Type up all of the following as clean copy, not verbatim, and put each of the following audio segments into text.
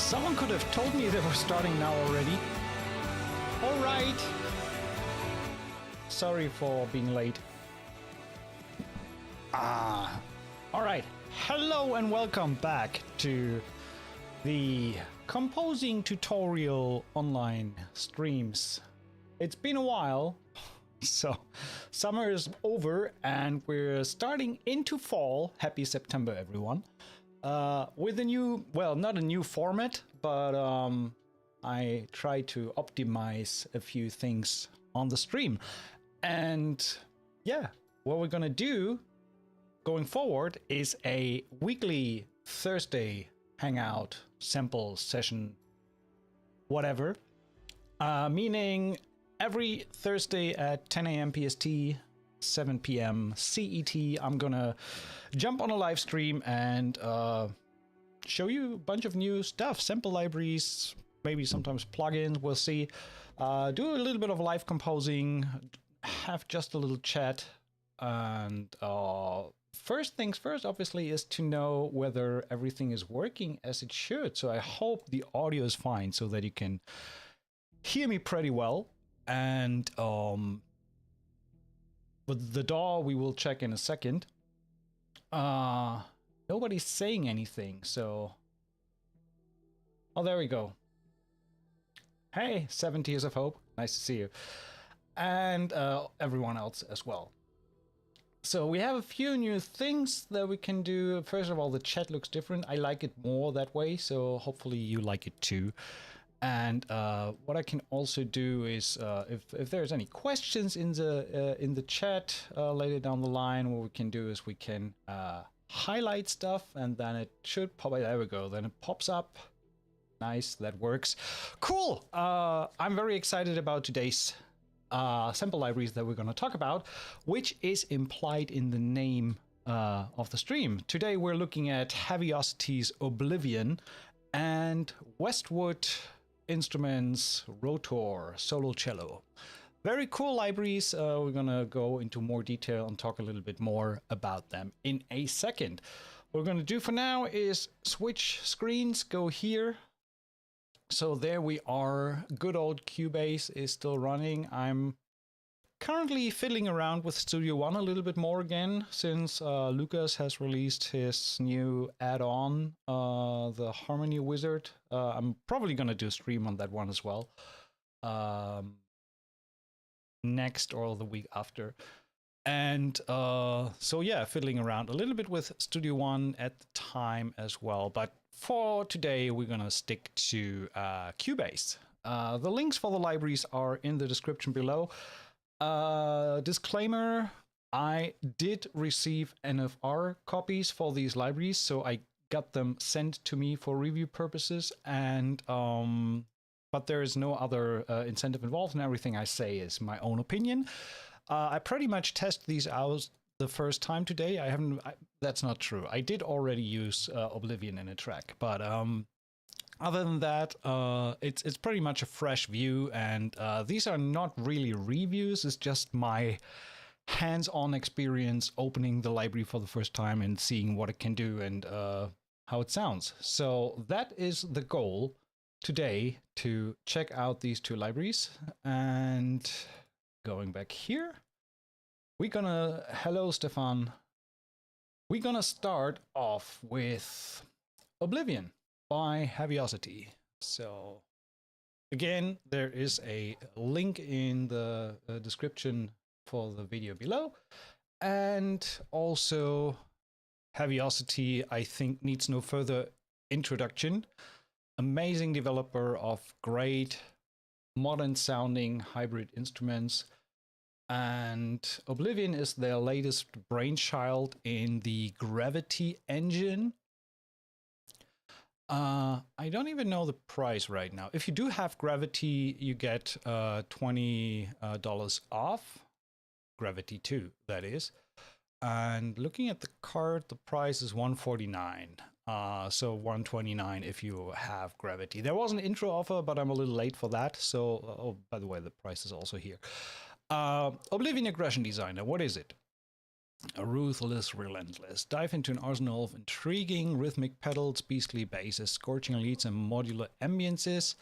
Someone could have told me they were starting now already. All right. Sorry for being late. All right. Hello and welcome back to the composing tutorial online streams. It's been a while. So summer is over and we're starting into fall. Happy September, everyone. With a new, well, not a new format, but I try to optimize a few things on the stream. And yeah, what we're gonna do going forward is a weekly Thursday hangout, sample session, whatever. Meaning every Thursday at 10 a.m. PST, 7 p.m. CET, I'm gonna jump on a live stream and show you a bunch of new stuff, sample libraries, maybe sometimes plugins, we'll see. Do a little bit of live composing, have just a little chat, and first things first, obviously, is to know whether everything is working as it should. So I hope the audio is fine so that you can hear me pretty well. And with the DAW, we will check in a second. Nobody's saying anything, so... Oh, there we go. Hey, 7 Tears of Hope. Nice to see you. And everyone else as well. So we have a few new things that we can do. First of all, the chat looks different. I like it more that way, so hopefully you like it too. And what I can also do is, if there's any questions in the chat later down the line, what we can do is we can highlight stuff, and then it should pop. There we go. Then it pops up. Nice, that works. Cool. I'm very excited about today's sample libraries that we're going to talk about, which is implied in the name of the stream. Today we're looking at Heavyocity's Oblivion and Westwood Instruments Rotor Cello. Very cool libraries. We're gonna go into more detail and talk a little bit more about them in a second. What we're gonna do for now is switch screens, go here. So there we are. Good old Cubase is still running. I'm currently fiddling around with Studio One a little bit more again, since Lucas has released his new add-on, the Harmony Wizard. I'm probably going to do a stream on that one as well. Next or the week after. And so yeah, fiddling around a little bit with Studio One at the time as well. But for today, we're going to stick to Cubase. The links for the libraries are in the description below. Disclaimer, I did receive NFR copies for these libraries, so I got them sent to me for review purposes, and but there is no other incentive involved, and everything I say is my own opinion. I pretty much test these out the first time today. That's not true. I did already use Oblivion in a track, but other than that, it's pretty much a fresh view, and these are not really reviews. It's just my hands-on experience opening the library for the first time and seeing what it can do and how it sounds. So that is the goal today, to check out these two libraries. And going back here, hello Stefan. We're gonna start off with Oblivion by Heavyocity. So again, there is a link in the description for the video below, and also Heavyocity, I think, needs no further introduction. Amazing developer of great modern sounding hybrid instruments, and Oblivion is their latest brainchild in the Gravity engine. I don't even know the price right now. If you do have Gravity, you get $20 off. Gravity 2, that is. And looking at the card, the price is $149. So $129 if you have Gravity. There was an intro offer, but I'm a little late for that. So, oh, by the way, the price is also here. Oblivion Aggression Designer, what is it? Ruthless, relentless. Dive into an arsenal of intriguing rhythmic pedals, beastly basses, scorching leads, and modular ambiences,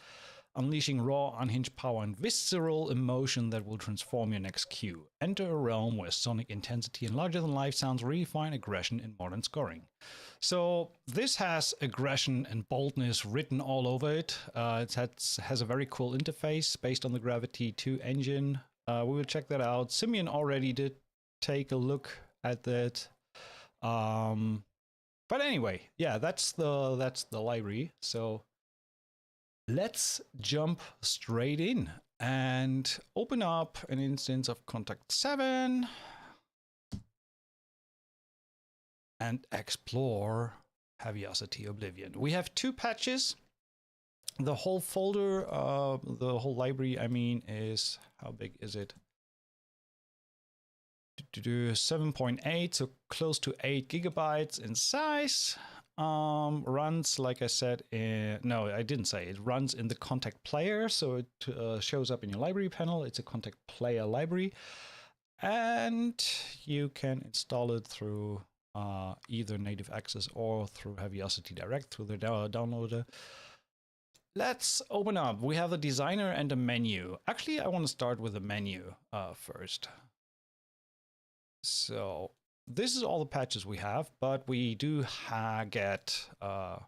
unleashing raw, unhinged power and visceral emotion that will transform your next cue. Enter a realm where sonic intensity and larger-than-life sounds redefine aggression in modern scoring. So this has aggression and boldness written all over it. It has a very cool interface based on the Gravity 2 engine. We will check that out. Simeon already did take a look at that. But anyway, yeah, that's the library. So let's jump straight in and open up an instance of Contact 7 and explore Heavyocity Oblivion. We have 2 patches. The whole folder, the whole library, I mean, is, how big is it? 7.8, so close to 8 gigabytes in size. Runs, like I said, no, I didn't say, it runs in the Contact player, so it shows up in your library panel. It's a Contact player library, and you can install it through either native access or through Heavyocity Direct through the downloader. Let's open up. We have a designer and a menu. Actually, I want to start with the menu first. So this is all the patches we have, but we do get a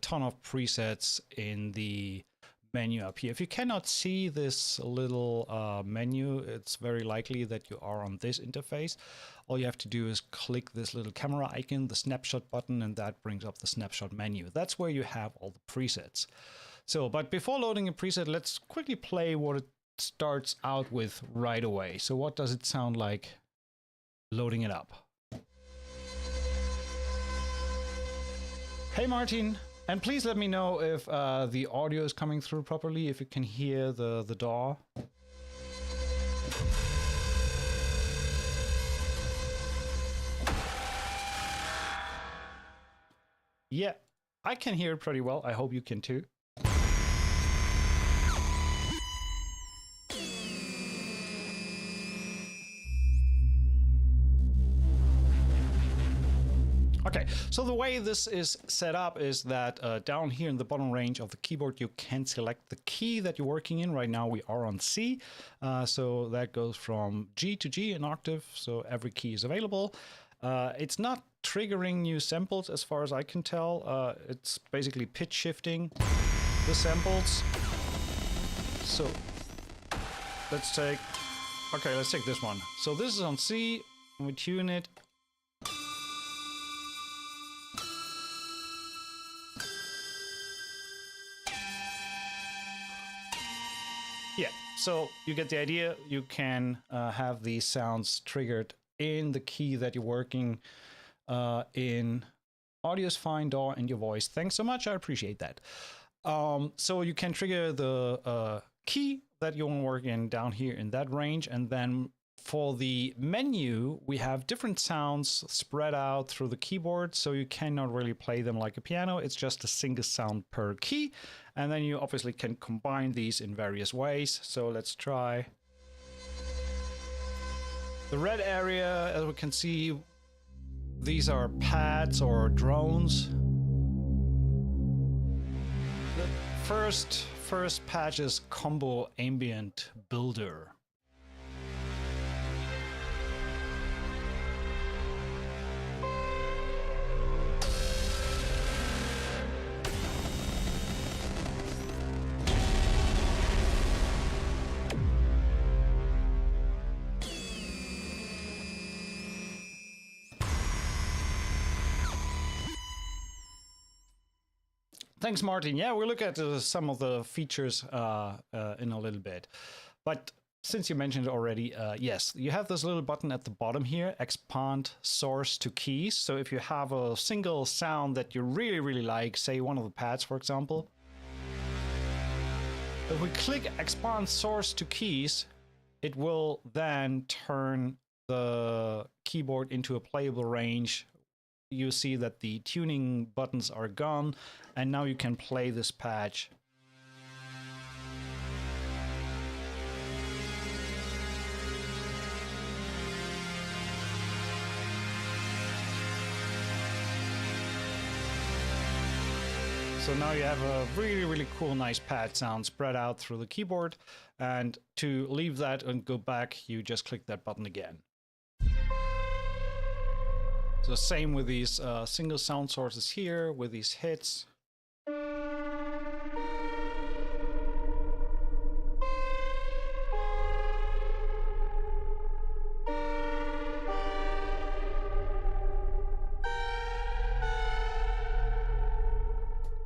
ton of presets in the menu up here. If you cannot see this little menu, it's very likely that you are on this interface. All you have to do is click this little camera icon, the snapshot button, and that brings up the snapshot menu. That's where you have all the presets. So, but before loading a preset, let's quickly play what it starts out with right away. So what does it sound like loading it up? Hey Martin, and please let me know if the audio is coming through properly, if you can hear the DAW. Yeah, I can hear it pretty well. I hope you can too. Okay, so the way this is set up is that down here in the bottom range of the keyboard, you can select the key that you're working in. Right now we are on C, so that goes from G to G in octave, so every key is available. It's not triggering new samples as far as I can tell. It's basically pitch shifting the samples. So let's take this one. So this is on C, and we tune it. Yeah, so you get the idea. You can have these sounds triggered in the key that you're working in. Audio's fine, DAW, and your voice. Thanks so much, I appreciate that. So you can trigger the key that you want to work in down here in that range, and then for the menu, we have different sounds spread out through the keyboard, so you cannot really play them like a piano. It's just a single sound per key, and then you obviously can combine these in various ways. So let's try. The red area, as we can see, these are pads or drones. The first patch is Combo Ambient Builder. Thanks, Martin. Yeah, we'll look at some of the features in a little bit. But since you mentioned it already, yes, you have this little button at the bottom here, expand source to keys. So if you have a single sound that you really, really like, say one of the pads, for example, if we click expand source to keys, it will then turn the keyboard into a playable range. You see that the tuning buttons are gone, and now you can play this patch. So now you have a really, really cool, nice pad sound spread out through the keyboard. And to leave that and go back, you just click that button again. So same with these single sound sources here, with these hits.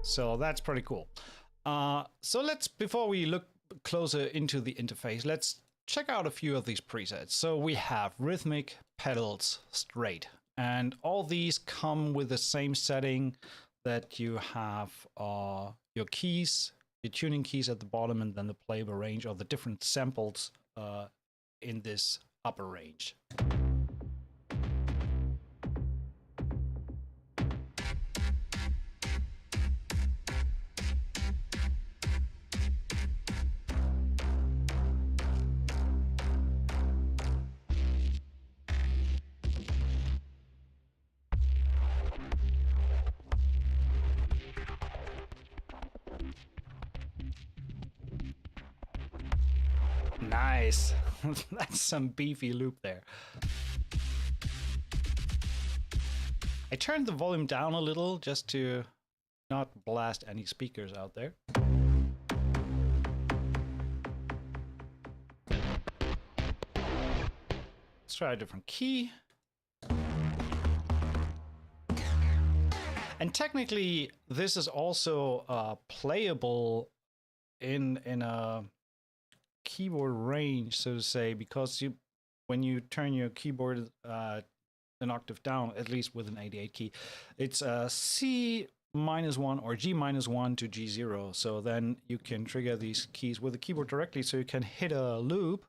So that's pretty cool. So before we look closer into the interface, let's check out a few of these presets. So we have rhythmic, pedals, straight, and all these come with the same setting that you have your keys, your tuning keys at the bottom, and then the playable range, or the different samples in this upper range. Nice. That's some beefy loop there. I turned the volume down a little just to not blast any speakers out there. Let's try a different key. And technically, this is also playable in a keyboard range, so to say, because when you turn your keyboard an octave down, at least with an 88 key, it's C -1 or G -1 to G0. So then you can trigger these keys with the keyboard directly, so you can hit a loop.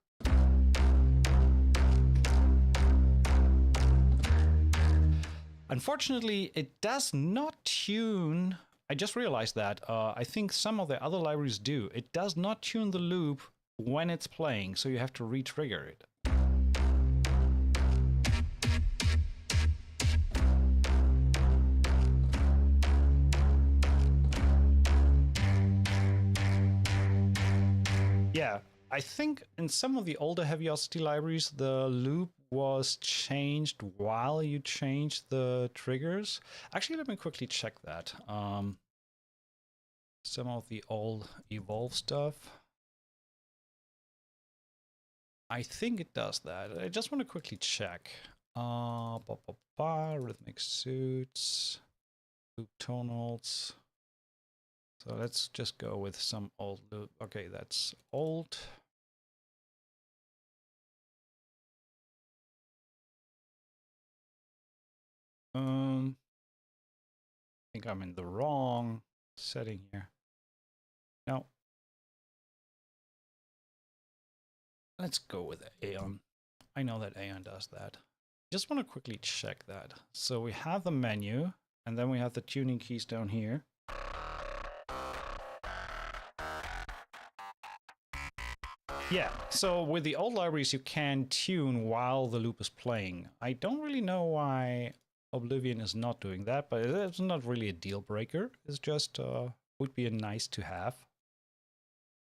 Unfortunately, it does not tune. I just realized that. I think some of the other libraries do. It does not tune the loop when it's playing, so you have to re-trigger it. Yeah, I think in some of the older Heavyocity libraries, the loop was changed while you changed the triggers. Actually, let me quickly check that. Some of the old Evolve stuff. I think it does that. I just want to quickly check. Rhythmic suits, loop tonals. So let's just go with some old loop. Okay, that's old. I think I'm in the wrong setting here. No. Let's go with Aeon. I know that Aeon does that. Just want to quickly check that. So we have the menu, and then we have the tuning keys down here. Yeah, so with the old libraries, you can tune while the loop is playing. I don't really know why Oblivion is not doing that, but it's not really a deal breaker. It's just would be a nice to have.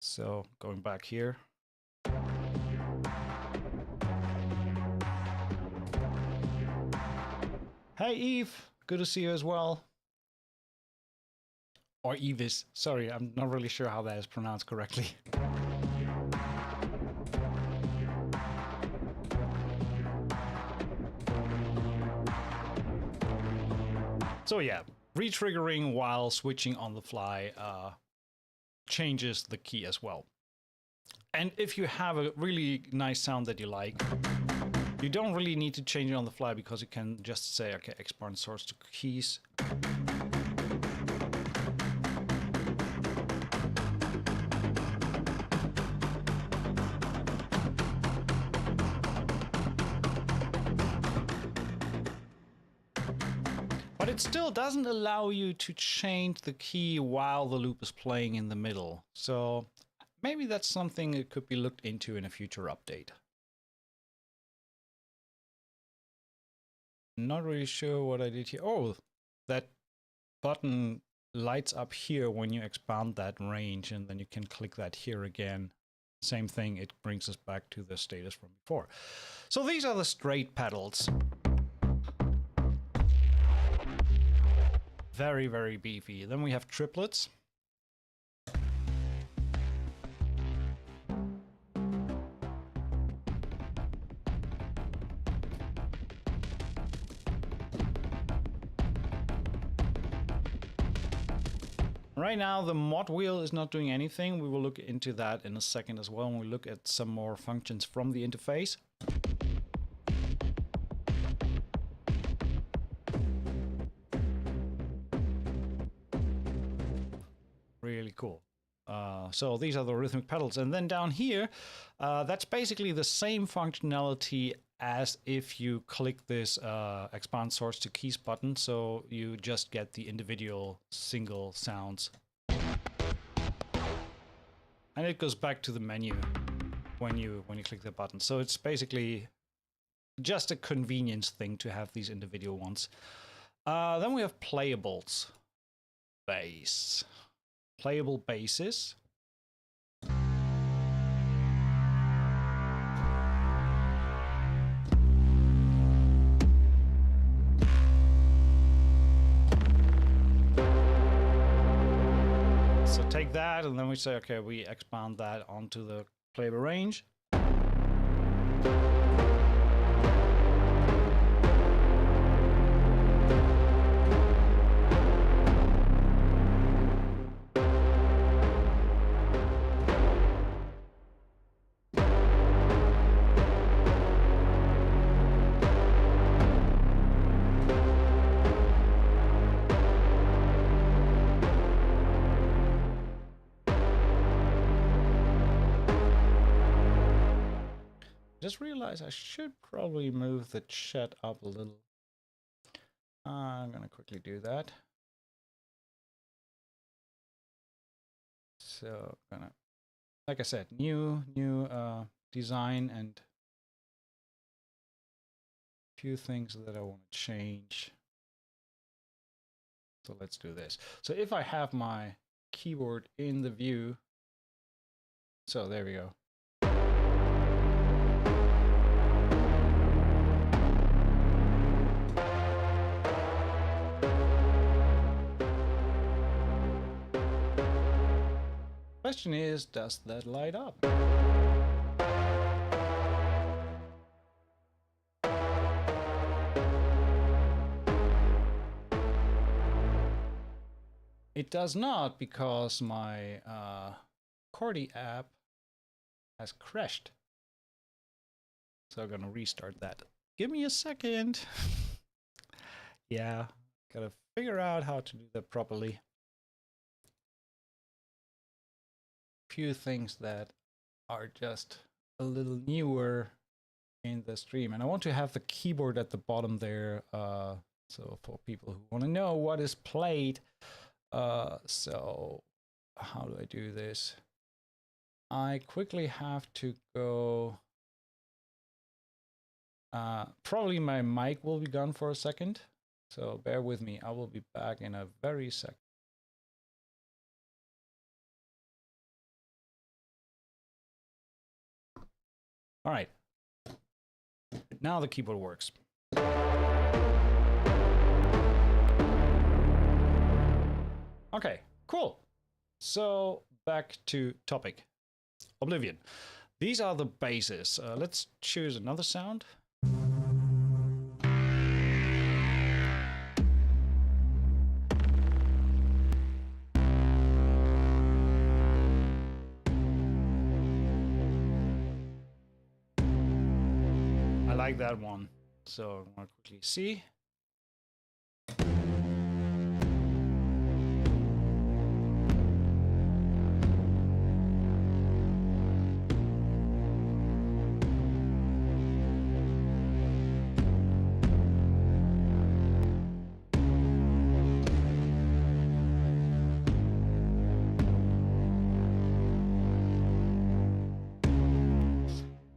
So going back here. Hey Eve, good to see you as well. Or Evis, sorry, I'm not really sure how that is pronounced correctly. So yeah, re-triggering while switching on the fly changes the key as well. And if you have a really nice sound that you like, you don't really need to change it on the fly, because you can just say, okay, export source to keys. But it still doesn't allow you to change the key while the loop is playing in the middle. So maybe that's something that could be looked into in a future update. Not really sure what I did here. Oh, that button lights up here when you expand that range, and then you can click that here again. Same thing, it brings us back to the status from before. So these are the straight pedals. Very, very beefy. Then we have triplets. Right now, the mod wheel is not doing anything. We will look into that in a second as well when we look at some more functions from the interface. Really cool. So these are the rhythmic pedals. And then down here, that's basically the same functionality as if you click this expand source to keys button, so you just get the individual single sounds. And it goes back to the menu when you click the button. So it's basically just a convenience thing to have these individual ones. Then we have playables. Bass. Playable basses. So take that, and then we say, okay, we expand that onto the playable range. Just realized I should probably move the chat up a little. I'm gonna quickly do that. So gonna, like I said, new design and a few things that I want to change. So let's do this. So if I have my keyboard in the view, so there we go. Question is, does that light up? It does not, because my Cordy app has crashed. So I'm gonna restart that. Give me a second. Yeah, gotta figure out how to do that properly. Few things that are just a little newer in the stream, and I want to have the keyboard at the bottom there, so for people who want to know what is played. So how do I do this? I quickly have to go, probably my mic will be gone for a second, so bear with me. I will be back in a very second. All right, now the keyboard works. Okay, cool. So back to topic. Oblivion. These are the basses. Let's choose another sound. I like that one. So I want to quickly see.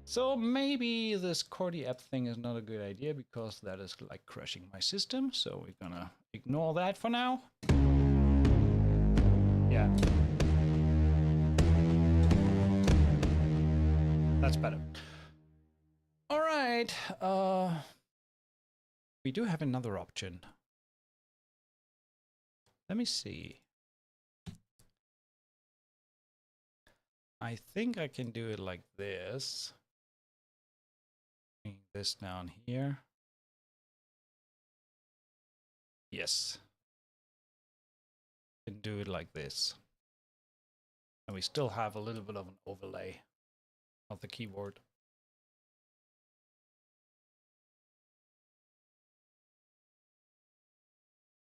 So maybe this Cordy app thing is not a good idea, because that is like crashing my system. So we're gonna ignore that for now. Yeah. That's better. All right. We do have another option. Let me see. I think I can do it like this. Bring this down here. Yes. Can do it like this. And we still have a little bit of an overlay of the keyboard.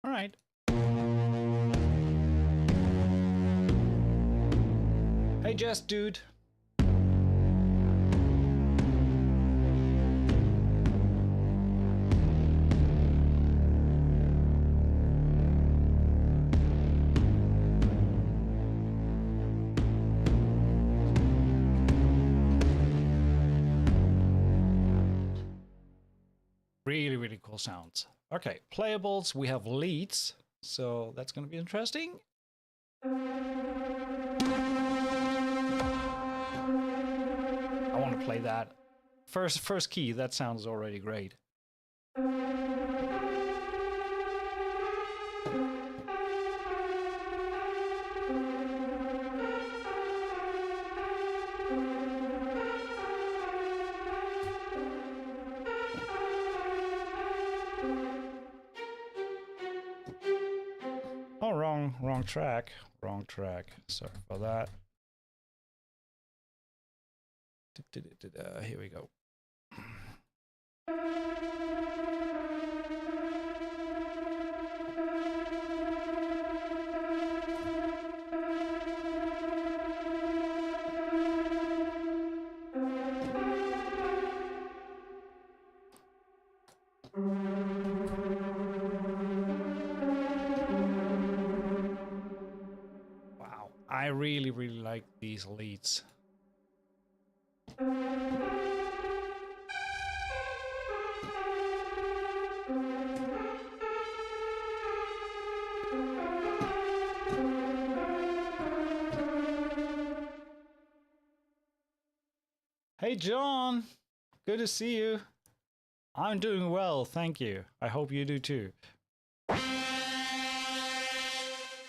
All right. Hey, Jess, dude. Really, really cool sounds. Okay, playables, we have leads, so that's going to be interesting. I want to play that. First key, that sounds already great. Oh, wrong track. Wrong track. Sorry for that. Here we go. Wow, I really, really like these leads. Hey, John. Good to see you. I'm doing well, thank you. I hope you do too.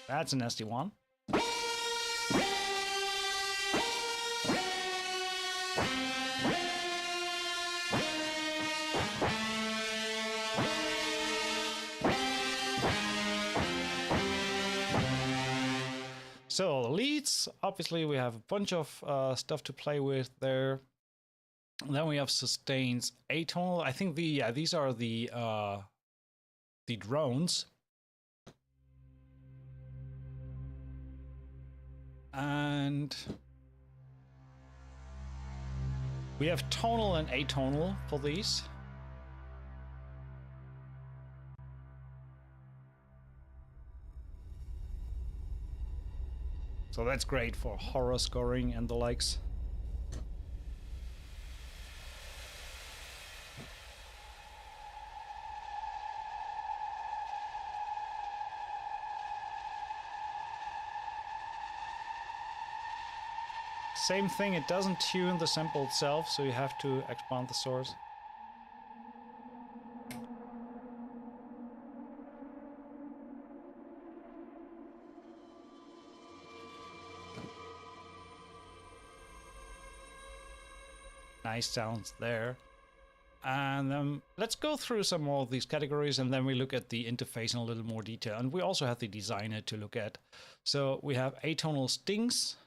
That's a nasty one. So leads, obviously we have a bunch of stuff to play with there. And then we have sustains, atonal. I think these are the drones. And we have tonal and atonal for these. So that's great for horror scoring and the likes. Same thing, it doesn't tune the sample itself, so you have to expand the source. Nice sounds there. And let's go through some more of these categories, and then we look at the interface in a little more detail. And we also have the designer to look at. So we have atonal stings.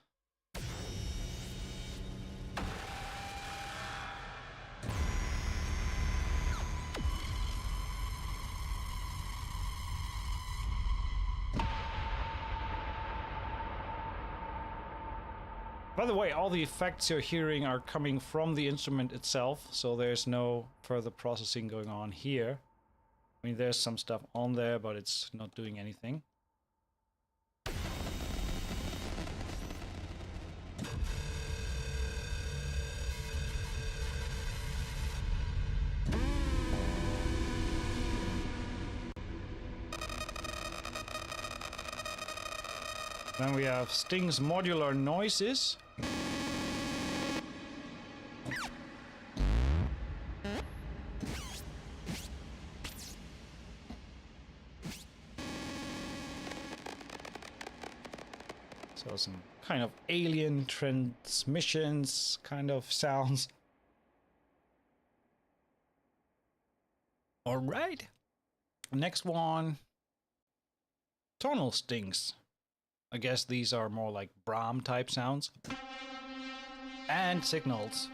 By the way, all the effects you're hearing are coming from the instrument itself, so there's no further processing going on here. I mean, there's some stuff on there, but it's not doing anything. Then we have Sting's modular noises. So some kind of alien transmissions kind of sounds. All right. Next one. Tonal stings. I guess these are more like Brahm type sounds. And signals.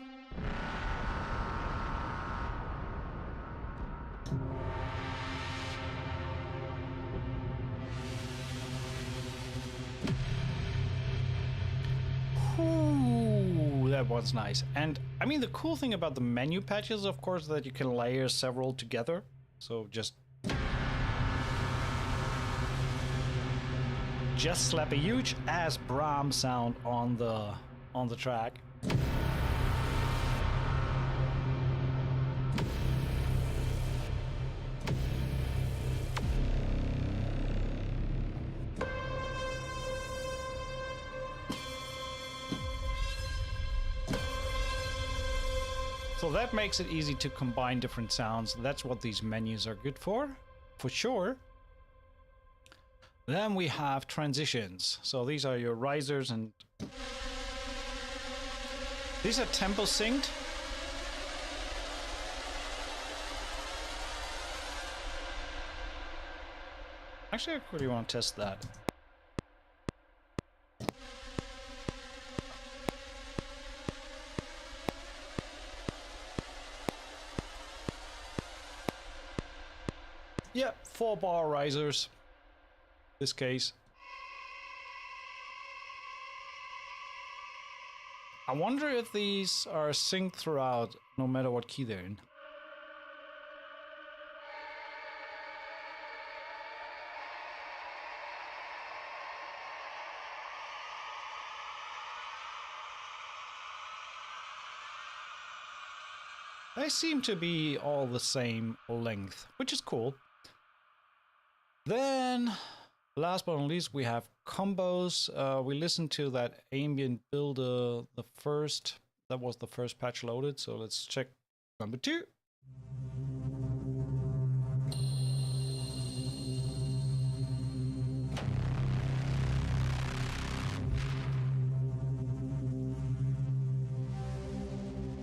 Ooh, that one's nice. And I mean, the cool thing about the menu patches, of course, that you can layer several together. So just slap a huge ass Brahm sound on the track. So that makes it easy to combine different sounds. That's what these menus are good for sure. Then we have transitions. So these are your risers, and these are tempo synced. Actually, I really want to test that. Yeah, 4-bar risers. This case. I wonder if these are synced throughout, no matter what key they're in. They seem to be all the same length, which is cool. Then, last but not least, we have combos. We listened to that ambient builder, that was the first patch loaded. So let's check number 2.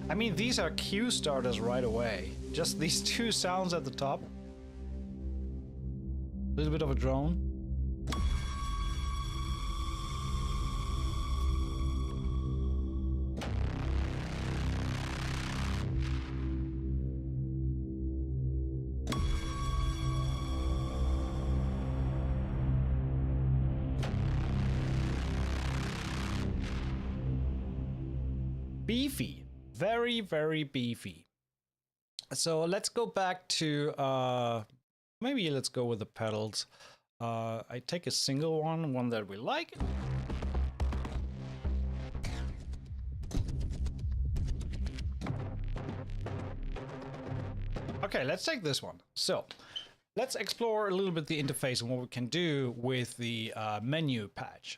I mean, these are cue starters right away. Just these 2 sounds at the top. A little bit of a drone. Beefy. Very, very beefy. So let's go back to maybe let's go with the pedals. I take a single one that we like. Okay, let's take this one. So let's explore a little bit the interface and what we can do with the menu patch.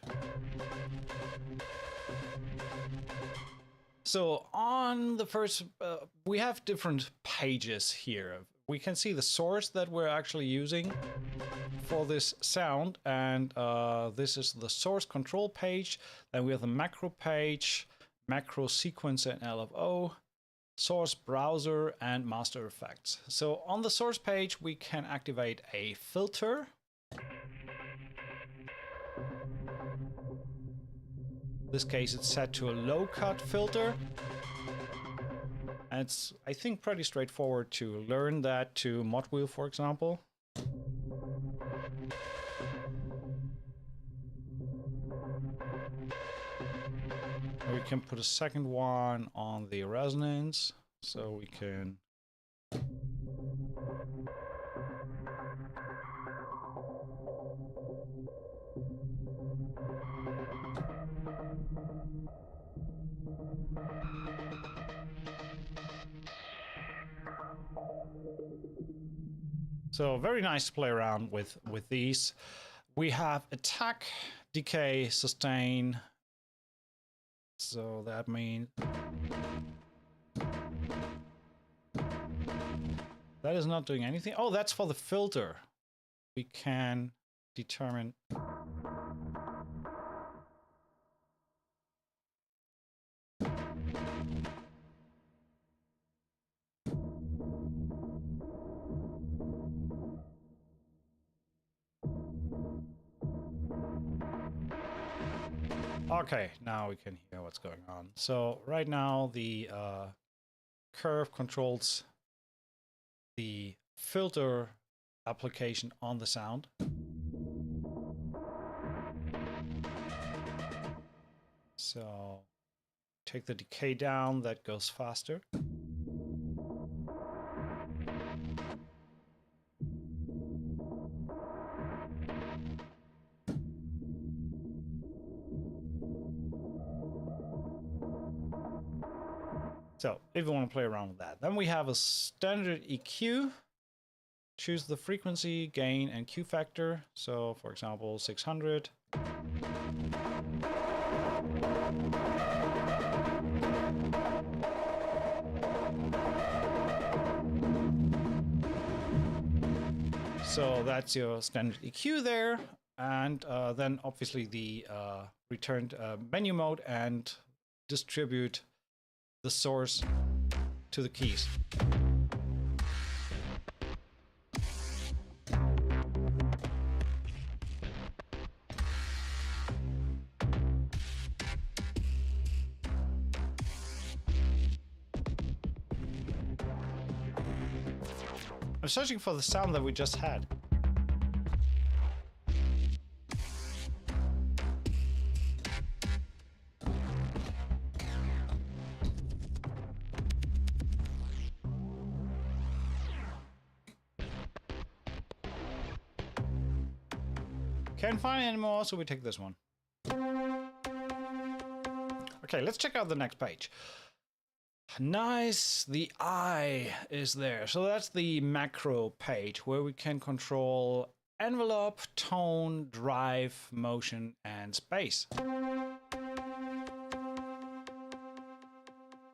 So on the first, we have different pages here. We can see the source that we're actually using for this sound, and this is the source control page. Then we have the macro page, macro sequencer and LFO, source browser, and master effects. So on the source page, we can activate a filter. In this case, it's set to a low cut filter. And it's, I think, pretty straightforward to learn that to mod wheel, for example. And we can put a second one on the resonance, so we can So very nice to play around with these. We have attack decay, sustain. So that means that is not doing anything. Oh, that's for the filter. We can determine. Okay, now we can hear what's going on. So right now the curve controls the filter application on the sound. So take the decay down, that goes faster. So if you want to play around with that, then we have a standard EQ. Choose the frequency, gain, and Q factor. So for example, 600. So that's your standard EQ there. And then obviously the returned menu mode and distribute the source to the keys. I'm searching for the sound that we just had. Can't find it anymore, so we take this one. Okay, let's check out the next page. Nice, the eye is there. So that's the macro page where we can control envelope, tone, drive, motion, and space.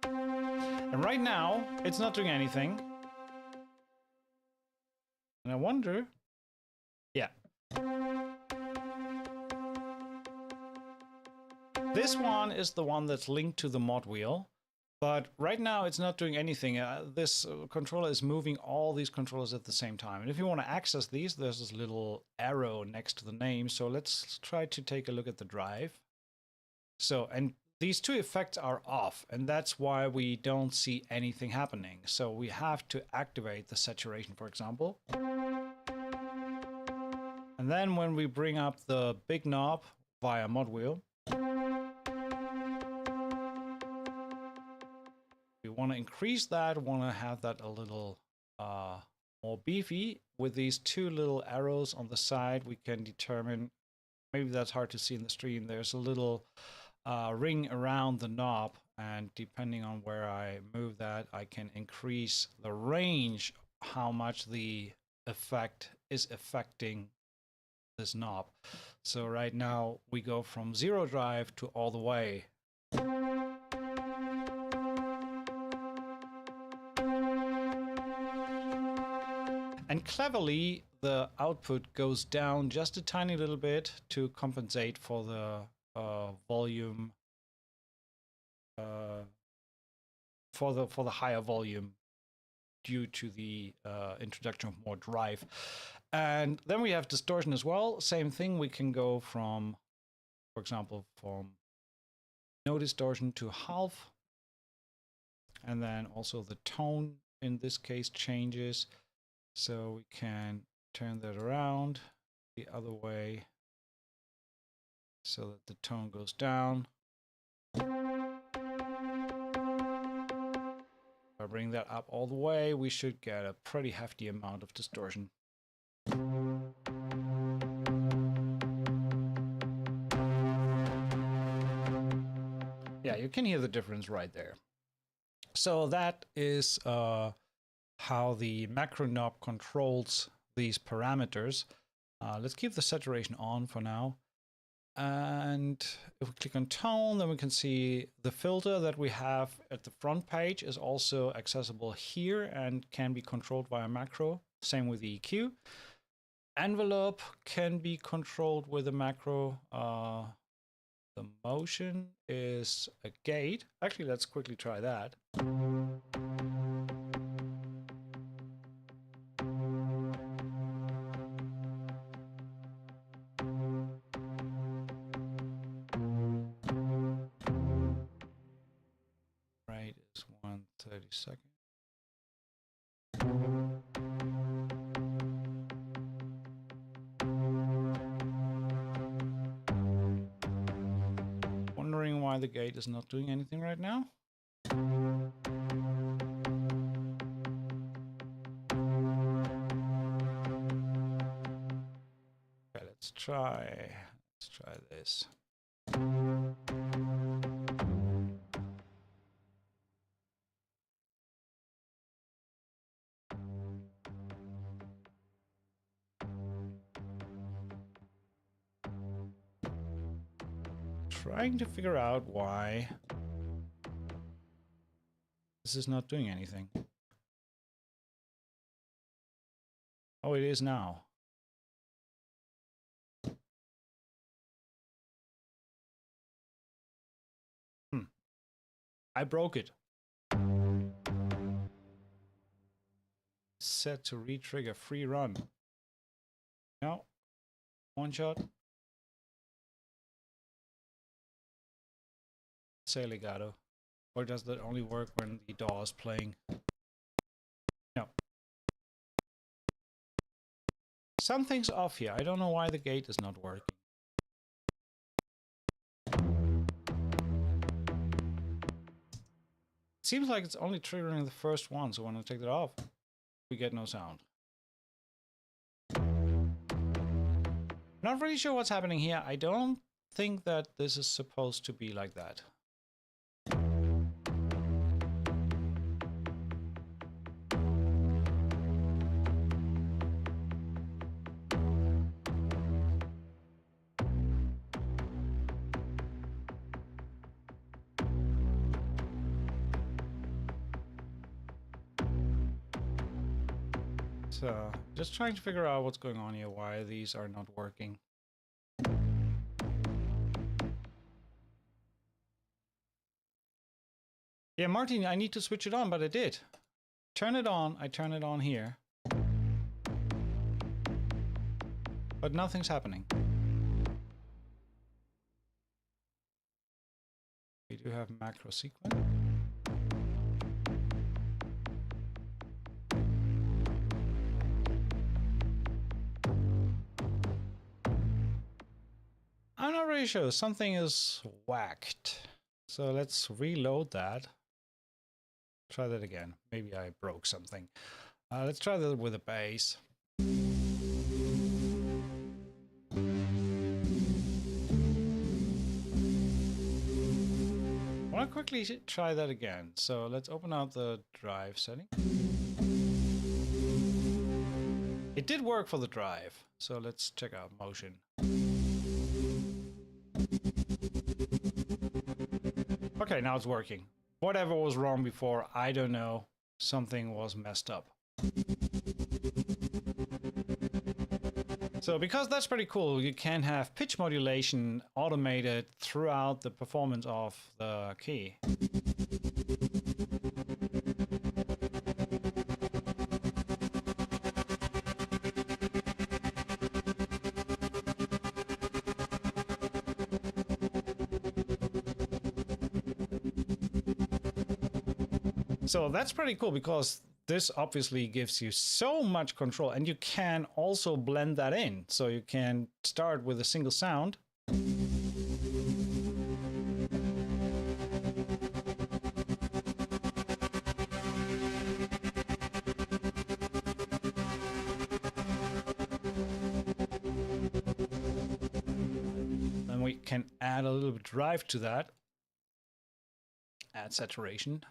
And right now, it's not doing anything. And I wonder, yeah. This one is the one that's linked to the mod wheel. But right now it's not doing anything. This controller is moving all these controllers at the same time. And if you want to access these, there's this little arrow next to the name. So let's try to take a look at the drive. So, and these two effects are off, and that's why we don't see anything happening. So we have to activate the saturation, for example. And then when we bring up the big knob via mod wheel, we want to increase that, want to have that a little more beefy. With these two little arrows on the side, we can determine, maybe that's hard to see in the stream, there's a little ring around the knob, and depending on where I move that, I can increase the range, how much the effect is affecting this knob. So right now we go from 0 drive to all the way. And cleverly, the output goes down just a tiny little bit to compensate for the volume, for the higher volume due to the introduction of more drive. And then we have distortion as well. Same thing. We can go from, for example, from no distortion to half, and then also the tone in this case changes. So we can turn that around the other way so that the tone goes down. If I bring that up all the way, we should get a pretty hefty amount of distortion. Yeah, you can hear the difference right there. So that is how the macro knob controls these parameters. Let's keep the saturation on for now. And if we click on tone, then we can see the filter that we have at the front page is also accessible here and can be controlled via macro. Same with the EQ. Envelope can be controlled with a macro. The motion is a gate. Actually, let's quickly try that. Right is 1/32. Wondering why the gate is not doing anything right now. Okay, let's try this. Trying to figure out why this is not doing anything. Oh, it is now. I broke it. Set to re-trigger free run. No. One shot. Say legato. Or does that only work when the DAW is playing? No. Something's off here. I don't know why the gate is not working. Seems like it's only triggering the first one, so when I take that off, we get no sound. Not really sure what's happening here. I don't think that this is supposed to be like that. So, just trying to figure out what's going on here, why these are not working. Yeah, Martin, I need to switch it on, but I did. Turn it on, I turn it on here. But nothing's happening. We do have macro sequence. I'm not really sure. Something is whacked. So let's reload that. Try that again. Maybe I broke something. Let's try that with a bass. I want to quickly try that again. So let's open up the drive setting. It did work for the drive. So let's check out motion. Okay, now it's working. Whatever was wrong before, I don't know. Something was messed up. So because that's pretty cool, you can have pitch modulation automated throughout the performance of the key. So that's pretty cool because this obviously gives you so much control, and you can also blend that in. So you can start with a single sound. Then we can add a little bit of drive to that. Add saturation.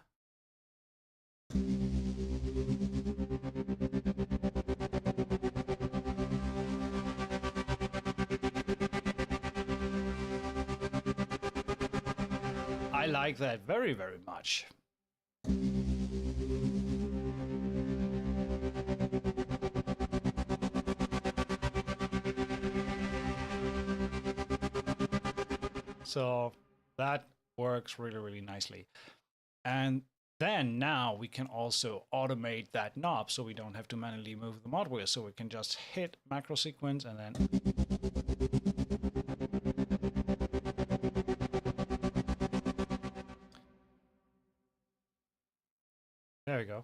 I like that very, very much. So that works really, really nicely. And then now we can also automate that knob so we don't have to manually move the mod wheel. So we can just hit macro sequence and then there we go.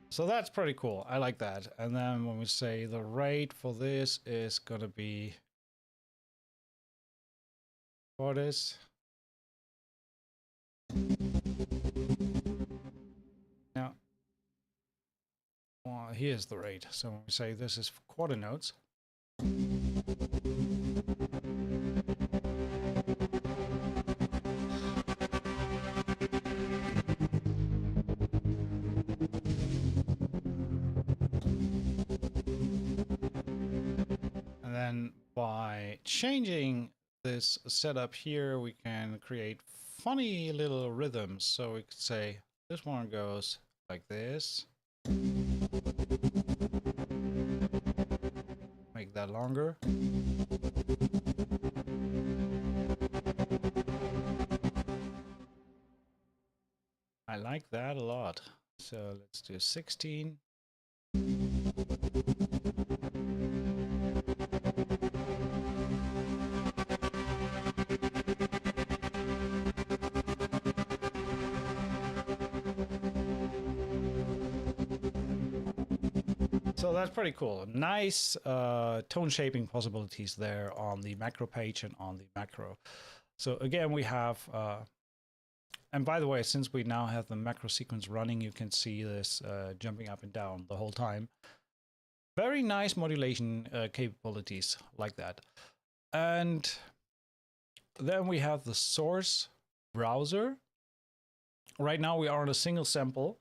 So that's pretty cool. I like that. And then when we say the rate for this is going to be for this. Now, well, here's the rate. So when we say this is for quarter notes. And then by changing this setup here, we can create funny little rhythms. So we could say this one goes like this. Make that longer. I like that a lot. So let's do 16. So that's pretty cool. Nice tone shaping possibilities there on the macro page and on the macro. So again, we have, and by the way, since we now have the macro sequence running, you can see this jumping up and down the whole time. Very nice modulation capabilities like that. And then we have the source browser. Right now we are on a single sample.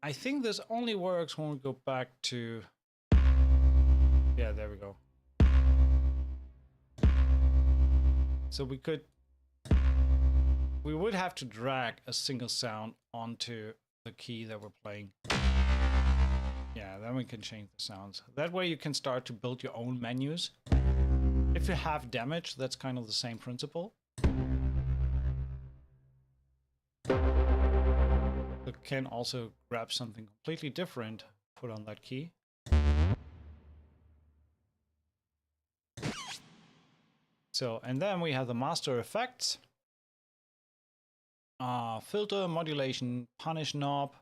I think this only works when we go back to, yeah, there we go. So we would have to drag a single sound onto the key that we're playing. Yeah, then we can change the sounds. That way you can start to build your own menus. If you have damage, that's kind of the same principle. You can also grab something completely different, put on that key. So, and then we have the master effects. Filter, modulation, punish knob.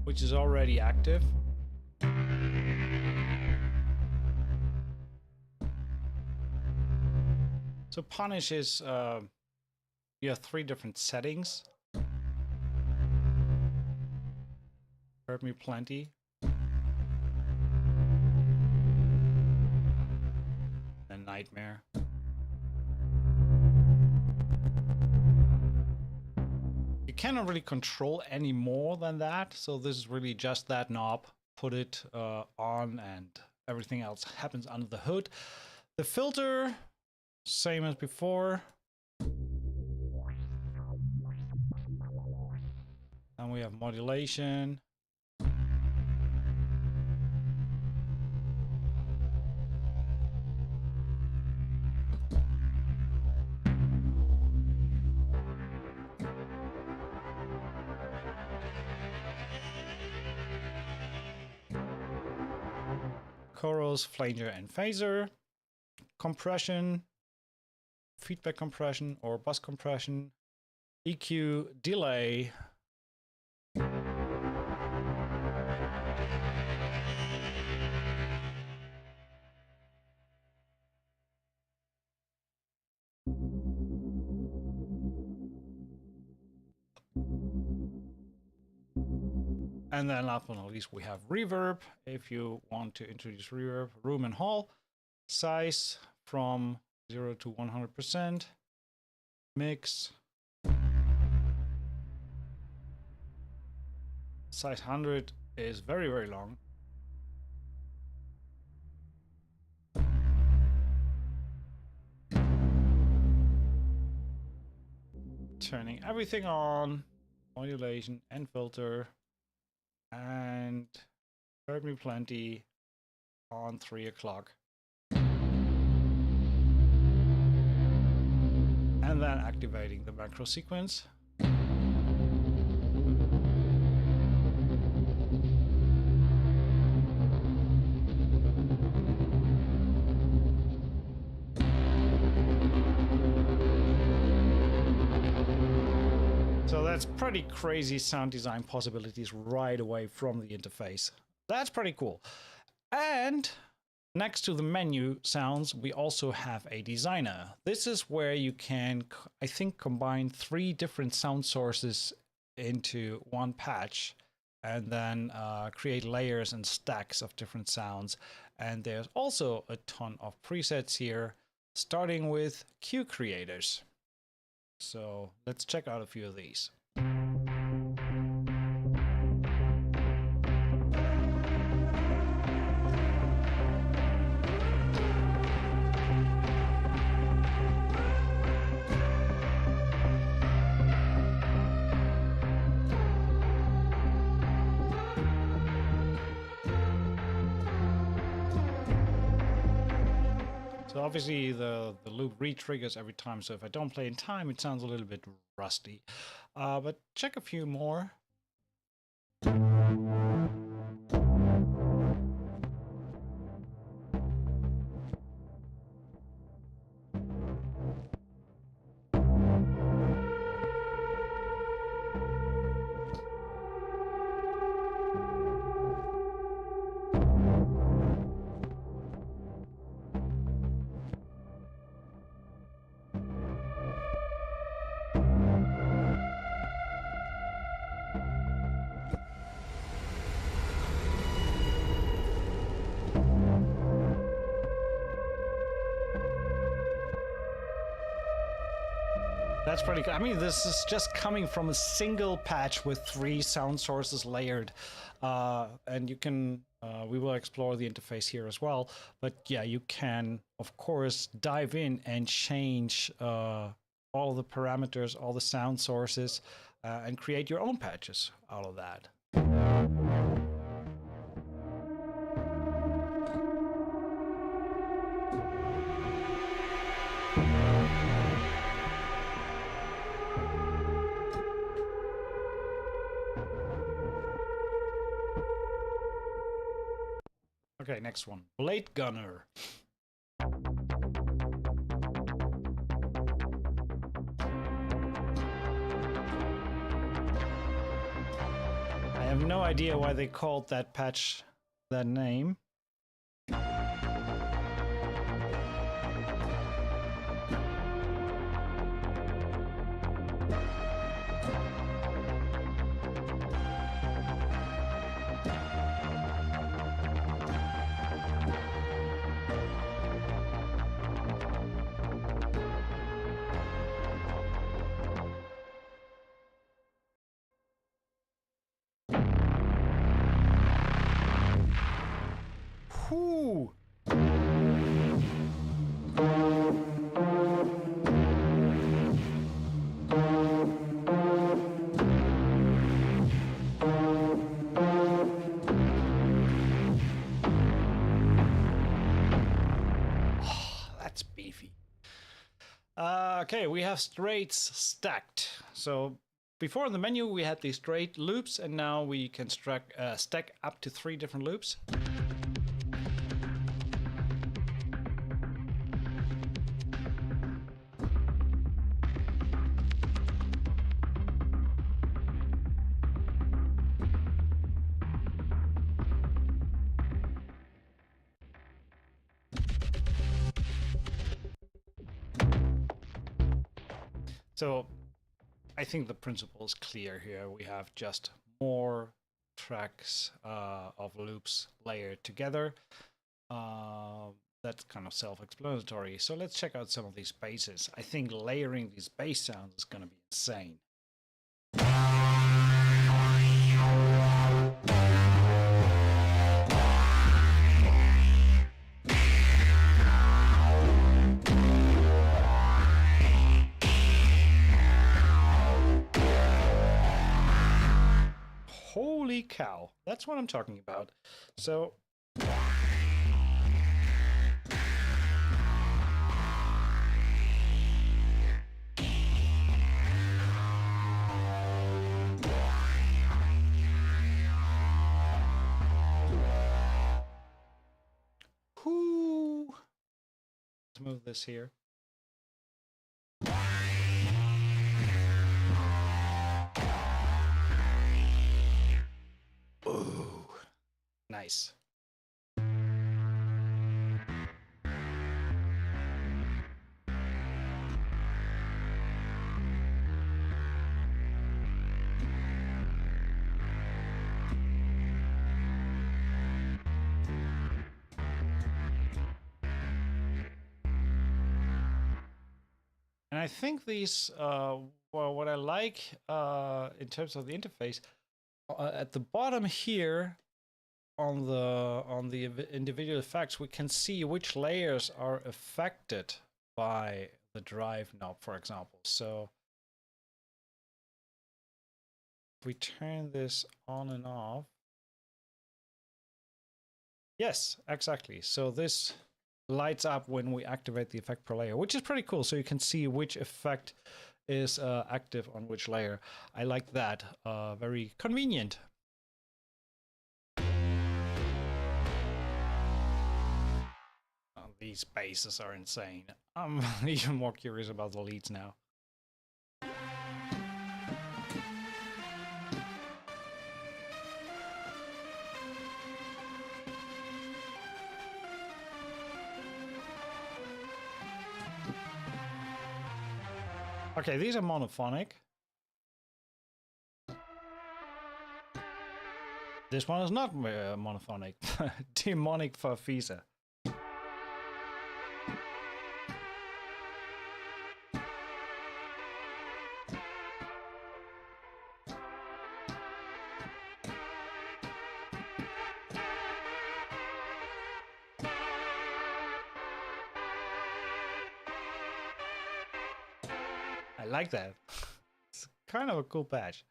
Which is already active. So punish is, you have 3 different settings. Hurt me plenty. And nightmare. You cannot really control any more than that. So this is really just that knob. Put it on and everything else happens under the hood. The filter, same as before. And we have modulation. Chorus, flanger, and phaser. Compression, feedback compression or bus compression. EQ, delay. And then last but not least, we have reverb. If you want to introduce reverb, room and hall, size from 0 to 100%, mix, size 100 is very, very long. Turning everything on, modulation and filter, and heard me plenty on 3 o'clock. And then activating the macro sequence. So that's pretty crazy sound design possibilities right away from the interface. That's pretty cool. And next to the menu sounds, we also have a designer. This is where you can, I think, combine 3 different sound sources into one patch and then create layers and stacks of different sounds. And there's also a ton of presets here, starting with cue creators. So let's check out a few of these. So obviously the loop re-triggers every time, so if I don't play in time, it sounds a little bit rusty. But check a few more. That's pretty cool. I mean, this is just coming from a single patch with 3 sound sources layered. And you can, we will explore the interface here as well. But yeah, you can, of course, dive in and change all the parameters, all the sound sources, and create your own patches out of that. Okay, next one. Blade Gunner. I have no idea why they called that patch that name. Whew. That's beefy. Okay, we have straights stacked. So before in the menu we had these straight loops, and now we can stack up to 3 different loops. So I think the principle is clear here. We have just more tracks of loops layered together. That's kind of self-explanatory. So let's check out some of these basses. I think layering these bass sounds is going to be insane. Holy cow, that's what I'm talking about. So let's move this here. Ooh, nice. And I think these, well, what I like in terms of the interface, at the bottom here on the individual effects, we can see which layers are affected by the drive knob, for example. So if we turn this on and off, yes, exactly. So this lights up when we activate the effect per layer, which is pretty cool. So you can see which effect is active on which layer. I like that. Very convenient. These basses are insane. I'm even more curious about the leads now. Okay, these are monophonic. This one is not monophonic. Demonic Farfisa. I like that. It's kind of a cool patch.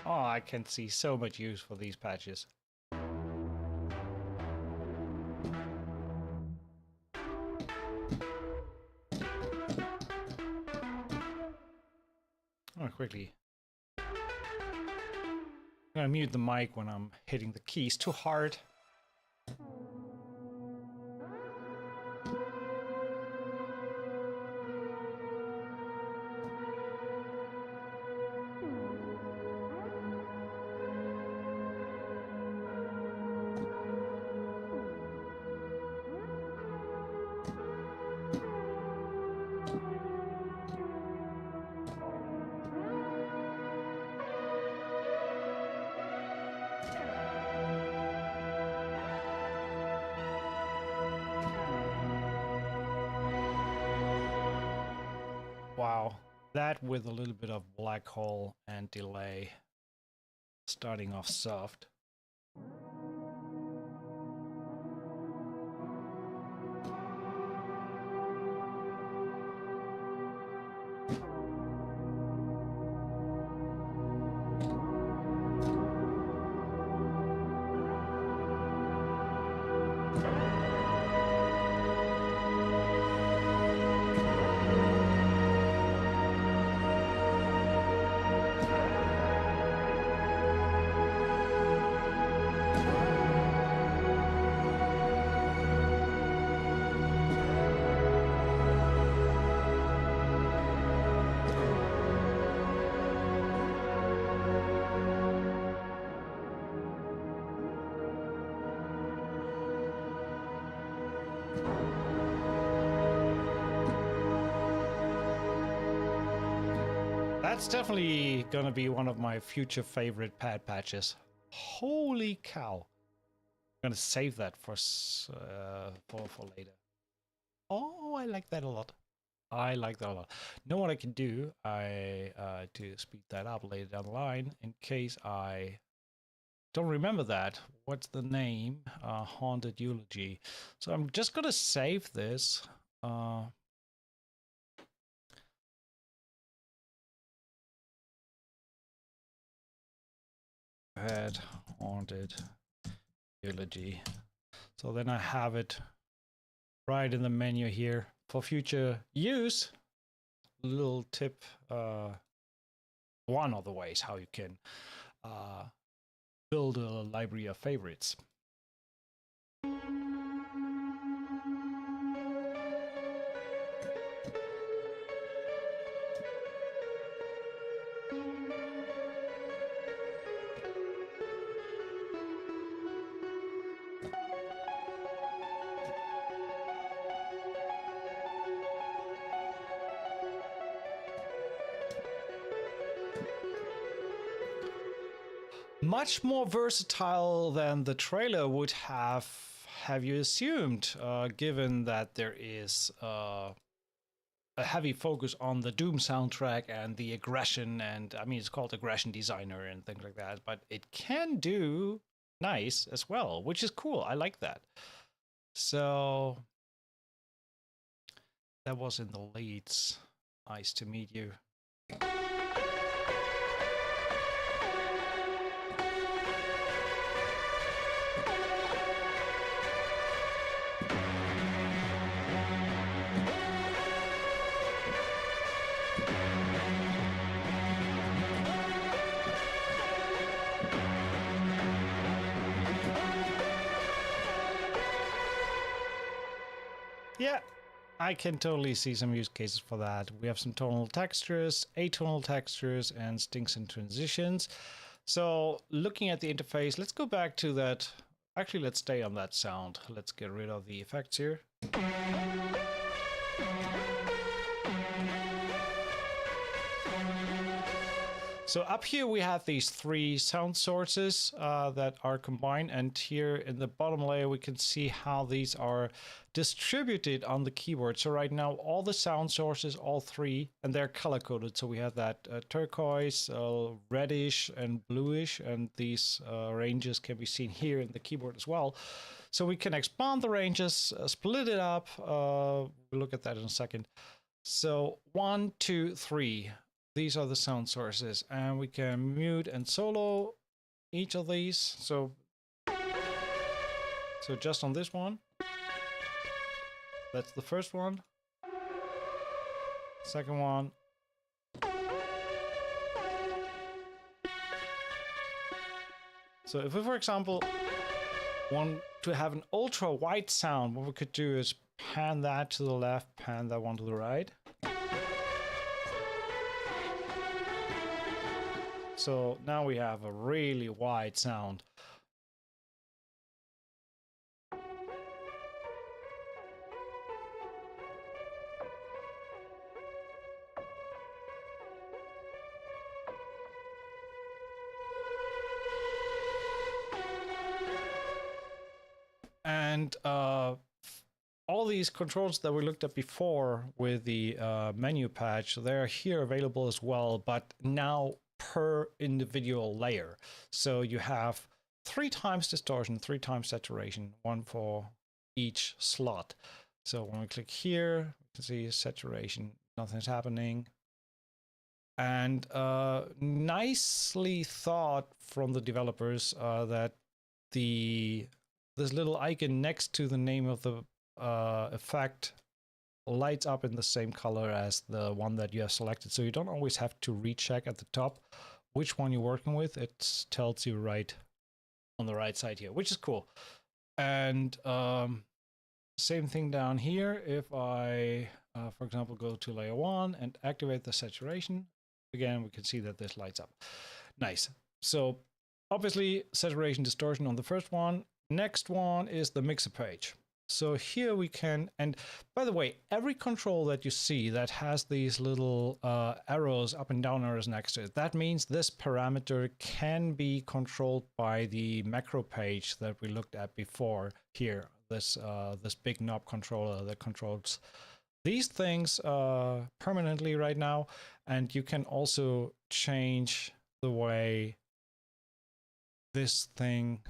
I can see so much use for these patches. Oh, quickly. I'm gonna mute the mic when I'm hitting the keys too hard. Wow, that with a little bit of black hole and delay, starting off soft. That's definitely gonna be one of my future favorite pad patches. Holy cow! I'm gonna save that for later. Oh, I like that a lot. I like that a lot. Know what I can do? To speed that up later down the line, in case I don't remember that. What's the name? Haunted Eulogy. So I'm just gonna save this. Had Haunted Eulogy. So then I have it right in the menu here for future use. Little tip, one of the ways how you can build a library of favorites. Much more versatile than the trailer would have you assumed, given that there is a heavy focus on the Doom soundtrack and the aggression, and I mean it's called Aggression Designer and things like that, but it can do nice as well, which is cool. I like that. So that was in the leads. Nice to meet you. Yeah, I can totally see some use cases for that. We have some tonal textures, atonal textures, and stinks and transitions. So looking at the interface, let's go back to that. Actually, let's stay on that sound. Let's get rid of the effects here. So up here we have these three sound sources that are combined, and here in the bottom layer we can see how these are distributed on the keyboard. So right now all the sound sources, all three, and they're color coded. So we have that turquoise, reddish, and bluish, and these ranges can be seen here in the keyboard as well. So we can expand the ranges, split it up. We'll look at that in a second. So 1, 2, 3. These are the sound sources, and we can mute and solo each of these. So just on this one, that's the first one. Second one. So if we, for example, want to have an ultra wide sound, what we could do is pan that to the left, pan that one to the right. So now we have a really wide sound. And all these controls that we looked at before with the menu patch, they're here available as well, but now per individual layer. So you have 3 times distortion, 3 times saturation, one for each slot. So when we click here, we can see saturation, nothing's happening. And nicely thought from the developers that this little icon next to the name of the effect lights up in the same color as the one that you have selected. So you don't always have to recheck at the top which one you're working with. It tells you right on the right side here, which is cool. And same thing down here. If I, for example, go to layer 1 and activate the saturation, again, we can see that this lights up. Nice. So obviously saturation distortion on the first one. Next one is the mixer page. So here we can, and by the way, every control that you see that has these little arrows, up and down arrows next to it, that means this parameter can be controlled by the macro page that we looked at before here. This big knob controller that controls these things permanently right now. And you can also change the way this thing,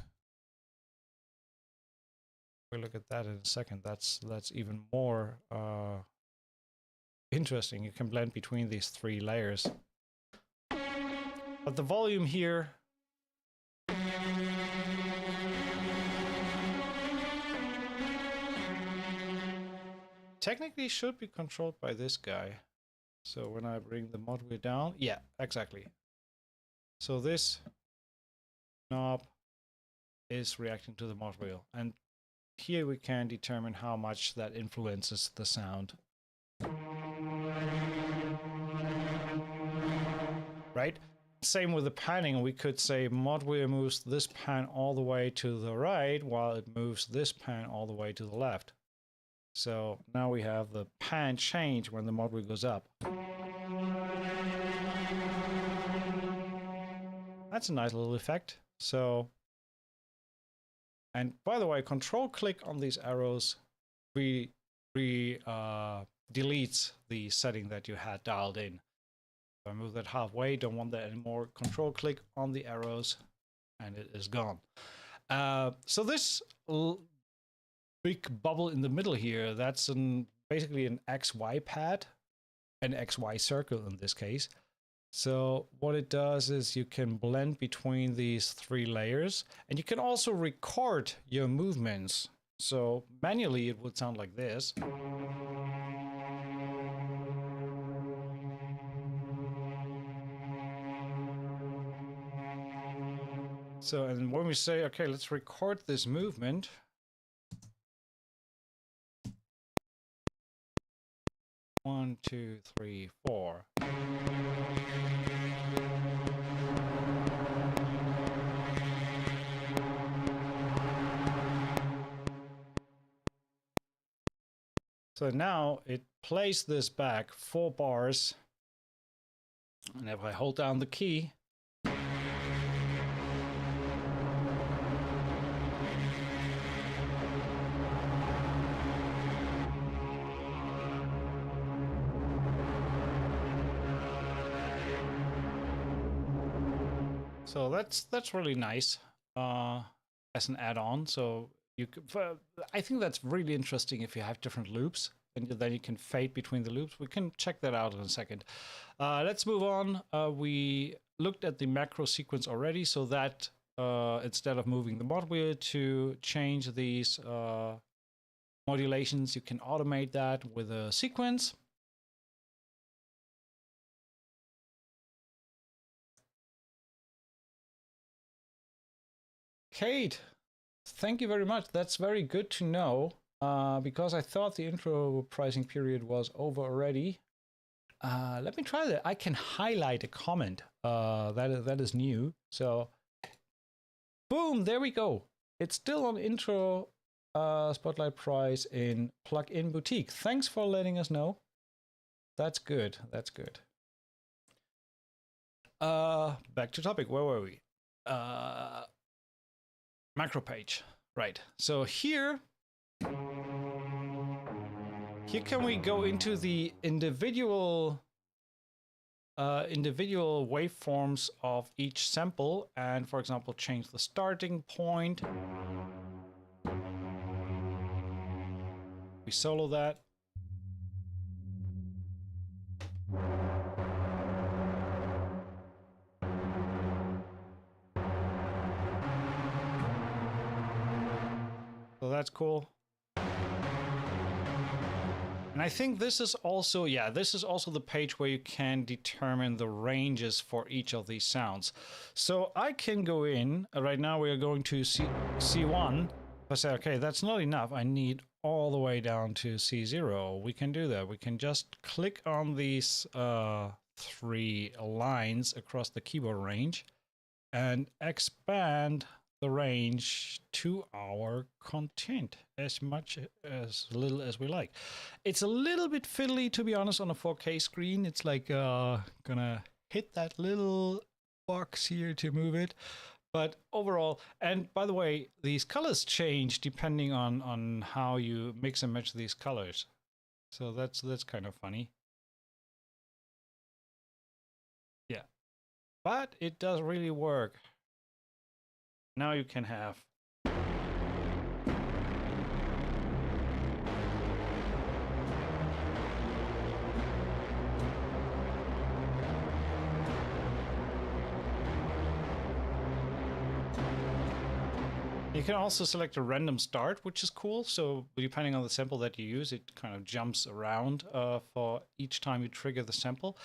we'll look at that in a second. That's even more interesting. You can blend between these three layers. But the volume here, technically should be controlled by this guy. So when I bring the mod wheel down, yeah, exactly. So this knob is reacting to the mod wheel, and here we can determine how much that influences the sound. Right? Same with the panning. We could say mod wheel moves this pan all the way to the right while it moves this pan all the way to the left. So now we have the pan change when the mod wheel goes up. That's a nice little effect. So, and by the way, control click on these arrows deletes the setting that you had dialed in. So I move that halfway, don't want that anymore. Control click on the arrows and it is gone. So this big bubble in the middle here, that's basically an XY pad, an XY circle in this case. So what it does is you can blend between these three layers, and you can also record your movements. So manually it would sound like this. So, and when we say, okay, let's record this movement. One, two, three, four. So now it plays this back 4 bars. And if I hold down the key, so that's really nice as an add-on. So you could, I think that's really interesting if you have different loops, and then you can fade between the loops. We can check that out in a second. Let's move on. We looked at the macro sequence already, so that instead of moving the mod wheel to change these modulations, you can automate that with a sequence. Kate, thank you very much. That's very good to know, because I thought the intro pricing period was over already. Let me try that. I can highlight a comment that is new. So, boom, there we go. It's still on intro spotlight price in Plugin Boutique. Thanks for letting us know. That's good. That's good. Back to topic. Where were we? Macro page. Right. So here can we go into the individual waveforms of each sample, and for example change the starting point. We solo that. So that's cool. And I think this is also, yeah, this is also the page where you can determine the ranges for each of these sounds. So I can go in, right now we are going to C1. If I say, okay, that's not enough, I need all the way down to C0. We can do that. We can just click on these 3 lines across the keyboard range and expand the range to our content as little as we like. It's a little bit fiddly, to be honest, on a 4K screen. It's like gonna hit that little box here to move it. But overall, and by the way, these colors change depending on how you mix and match these colors. So that's kind of funny. Yeah, but it does really work. Now you can have you can also select a random start, which is cool. So depending on the sample that you use, it kind of jumps around for each time you trigger the sample.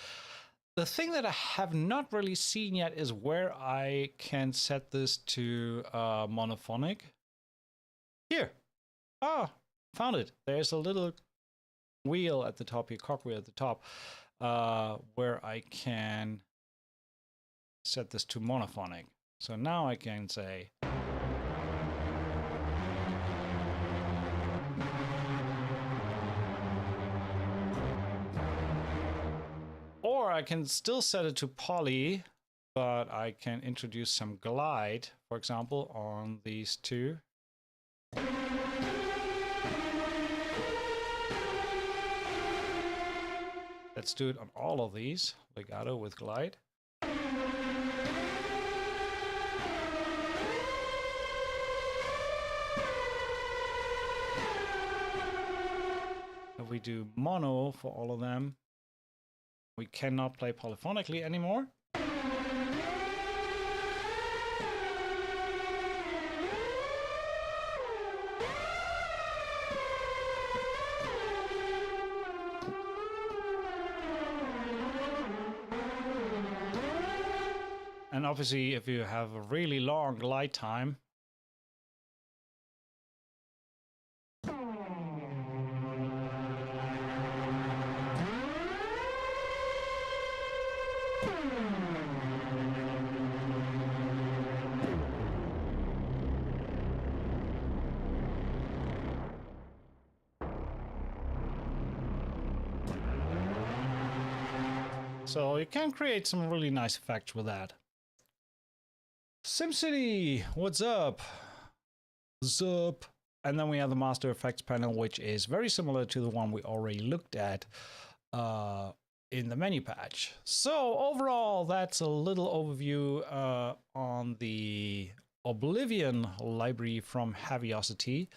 The thing that I have not really seen yet is where I can set this to monophonic. Here. Ah, found it. There's a little wheel at the top here, cogwheel at the top, where I can set this to monophonic. So now I can say... Or I can still set it to poly, but I can introduce some glide, for example, on these two. Let's do it on all of these. Legato with glide. If we do mono for all of them, we cannot play polyphonically anymore. And obviously, if you have a really long glide time, so you can create some really nice effects with that. SimCity, what's up? Zup. And then we have the Master Effects panel, which is very similar to the one we already looked at in the menu patch. So overall, that's a little overview on the Oblivion library from Heavyocity.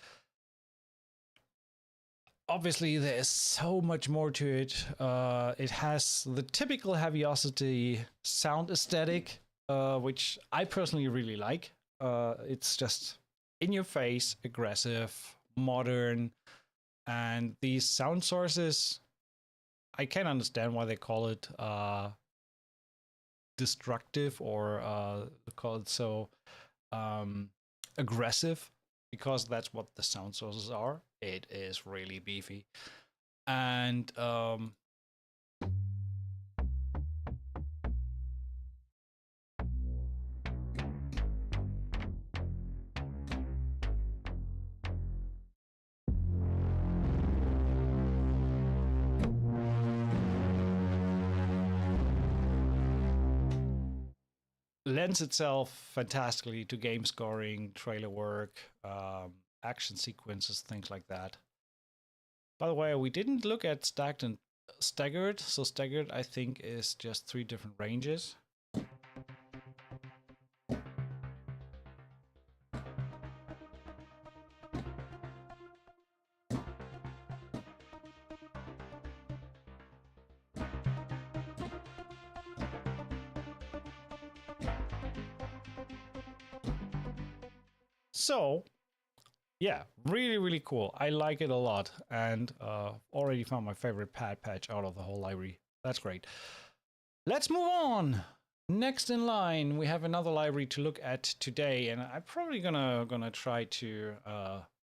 Obviously, there is so much more to it. It has the typical Heavyocity sound aesthetic, which I personally really like. It's just in your face, aggressive, modern, and these sound sources, I can understand why they call it destructive or call it so aggressive, because that's what the sound sources are. It is really beefy. And lends itself fantastically to game scoring, trailer work, action sequences, things like that. By the way, we didn't look at stacked and staggered. So staggered, I think, is just 3 different ranges. So, yeah, really, really cool. I like it a lot, and already found my favorite pad patch out of the whole library. That's great. Let's move on. Next in line, we have another library to look at today, and I'm probably gonna try to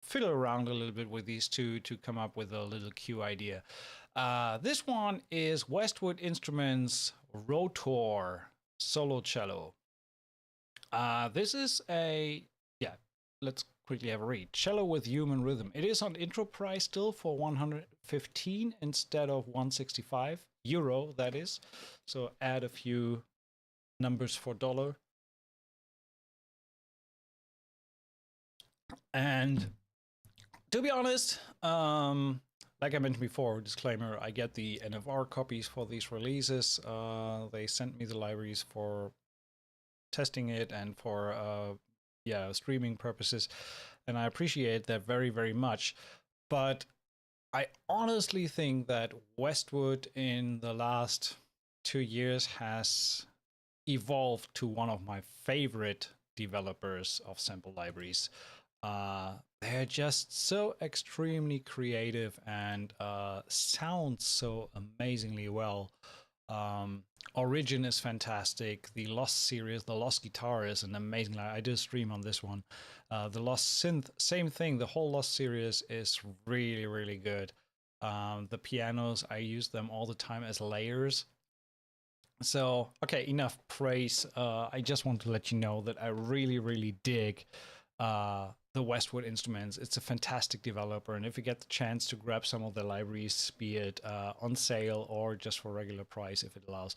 fiddle around a little bit with these two to come up with a little cue idea. This one is Westwood Instruments Rotor Cello. This is a, yeah, let's quickly have a read. Cello with human rhythm. It is on intro price still for 115 instead of 165 euro, that is. So add a few numbers for dollar. And to be honest, like I mentioned before, disclaimer, I get the NFR copies for these releases. They sent me the libraries for testing it and for streaming purposes, and I appreciate that very, very much. But I honestly think that Westwood in the last 2 years has evolved to one of my favorite developers of sample libraries. They're just so extremely creative and sound so amazingly well. Origin is fantastic. The Lost series, the Lost Guitar is an amazing. I did a stream on this one. The Lost Synth, same thing. The whole Lost series is really, really good. The pianos, I use them all the time as layers. So, okay, enough praise. I just want to let you know that I really, really dig the Westwood instruments. It's a fantastic developer, and if you get the chance to grab some of the libraries, be it on sale or just for regular price if it allows,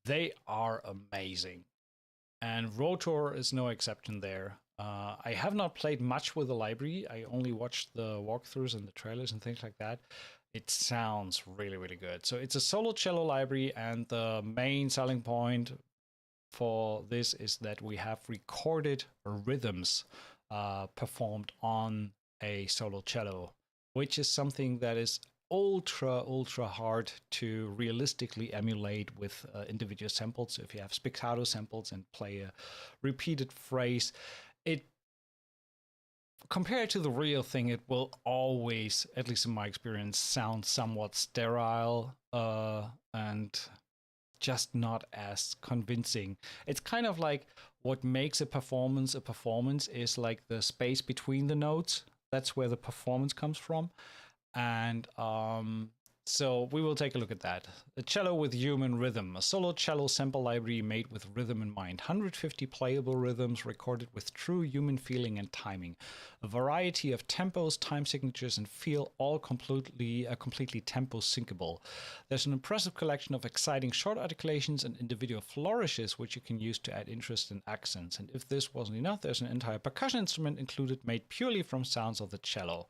they are amazing. And Rotor is no exception there. I have not played much with the library. I only watched the walkthroughs and the trailers and things like that. It sounds really, really good. So it's a solo cello library, and the main selling point for this is that we have recorded rhythms performed on a solo cello, which is something that is ultra hard to realistically emulate with individual samples. So if you have spiccato samples and play a repeated phrase, it, compared to the real thing, it will always, at least in my experience, sound somewhat sterile and just not as convincing. It's kind of like what makes a performance is like the space between the notes. That's where the performance comes from. And so we will take a look at that. A cello with human rhythm, a solo cello sample library made with rhythm in mind. 150 playable rhythms recorded with true human feeling and timing. A variety of tempos, time signatures, and feel, all completely tempo syncable. There's an impressive collection of exciting short articulations and individual flourishes which you can use to add interest and accents. And if this wasn't enough, there's an entire percussion instrument included made purely from sounds of the cello.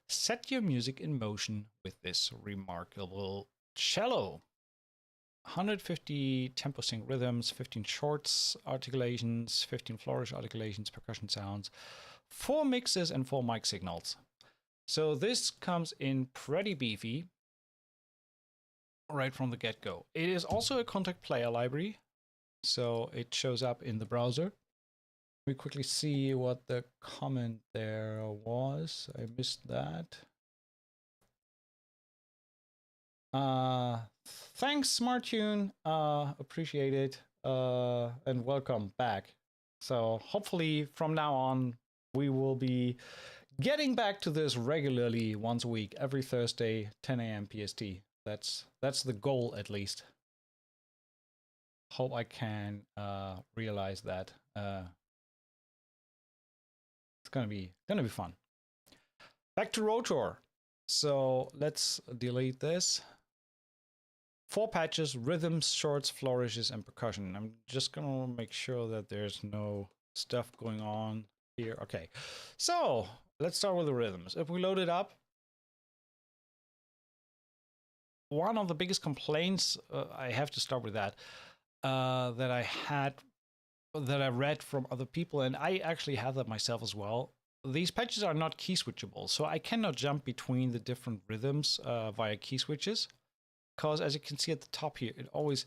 Set your music in motion with this remarkable cello. 150 tempo sync rhythms, 15 shorts articulations, 15 flourish articulations, percussion sounds, 4 mixes, and 4 mic signals. So this comes in pretty beefy right from the get-go. It is also a contact player library, so it shows up in the browser. Let me quickly see what the comment there was. I missed that. Thanks, SmartTune. Appreciate it. And welcome back. So hopefully from now on, we will be getting back to this regularly once a week, every Thursday, 10 a.m. PST. That's the goal, at least. Hope I can realize that. It's gonna be fun. Back to Rotor. So let's delete this. 4 patches: rhythms, shorts, flourishes, and percussion. I'm just gonna make sure that there's no stuff going on here. Okay, so let's start with the rhythms. If we load it up, one of the biggest complaints, I have to start with that, that I read from other people, and I actually have that myself as well. These patches are not key switchable, so I cannot jump between the different rhythms via key switches, because as you can see at the top here, it always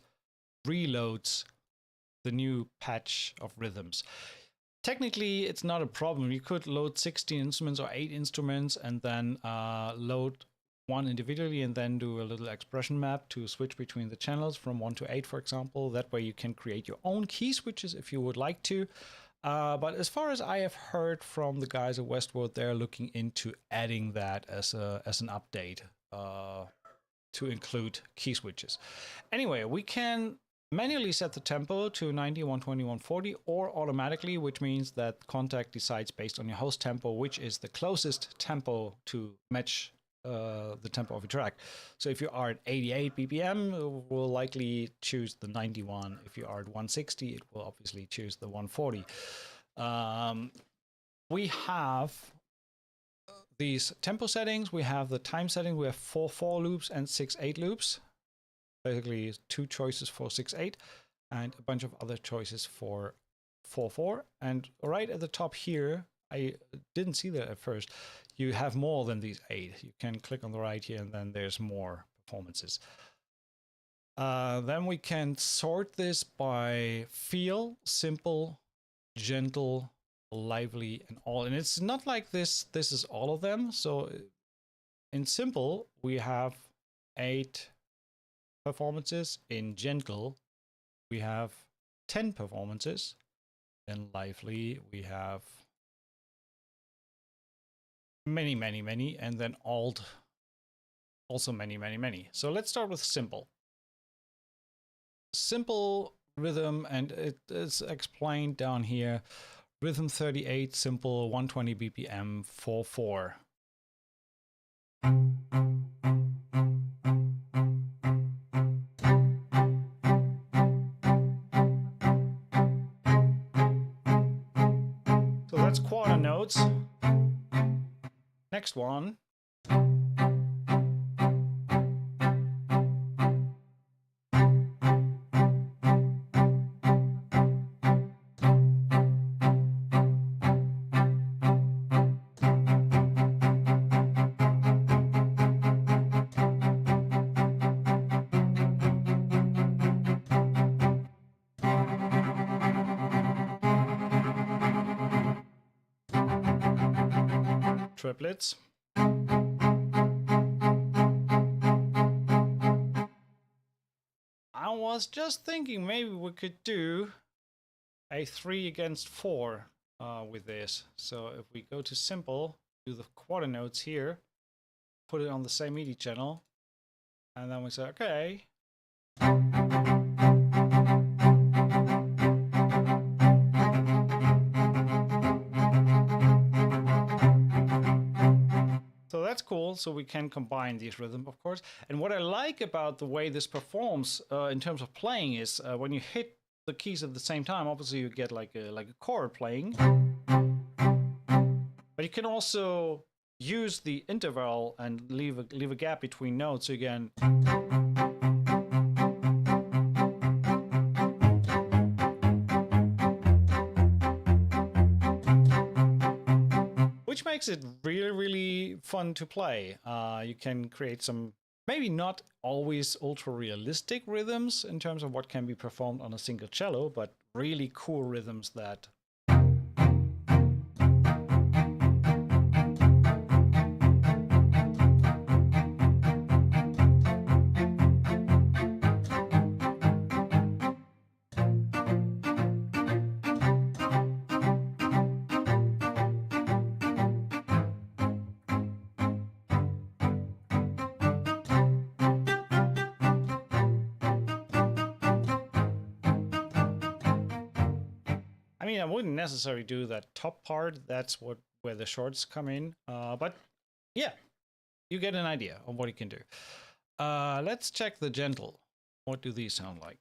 reloads the new patch of rhythms. Technically, it's not a problem. You could load 16 instruments or 8 instruments and then load one individually and then do a little expression map to switch between the channels from 1 to 8, for example. That way you can create your own key switches if you would like to. But as far as I have heard from the guys at Westwood, they're looking into adding that as an update to include key switches. Anyway, we can manually set the tempo to 90, 120, 140, or automatically, which means that Contact decides based on your host tempo, which is the closest tempo to match the tempo of your track. So if you are at 88 BPM, it will likely choose the 91. If you are at 160, it will obviously choose the 140. We have these tempo settings, we have the time settings, we have 4/4 loops and 6/8 loops. Basically 2 choices for 6/8 and a bunch of other choices for 4/4. And right at the top here, I didn't see that at first, you have more than these 8. You can click on the right here and then there's more performances. Then we can sort this by feel, simple, gentle, lively, and all. And it's not like this is all of them. So in simple, we have 8 performances. In gentle, we have 10 performances. In lively, we have many, many, many. And then alt, also many, many, many. So let's start with simple. Simple rhythm, and it is explained down here. Rhythm 38, simple, 120 BPM, 4/4. So that's quarter notes. Next one. Triplets. I was just thinking maybe we could do a 3 against 4 with this. So if we go to simple, do the quarter notes here, put it on the same MIDI channel, and then we say, okay. So that's cool. So we can combine these rhythms, of course. And what I like about the way this performs in terms of playing is when you hit the keys at the same time, obviously you get like a chord playing. But you can also use the interval and leave a gap between notes. So again. Which makes it really, really fun to play. You can create some, maybe not always ultra realistic rhythms in terms of what can be performed on a single cello, but really cool rhythms that I wouldn't necessarily do that top part. That's where the shorts come in. But yeah, you get an idea of what you can do. Let's check the gentle. What do these sound like?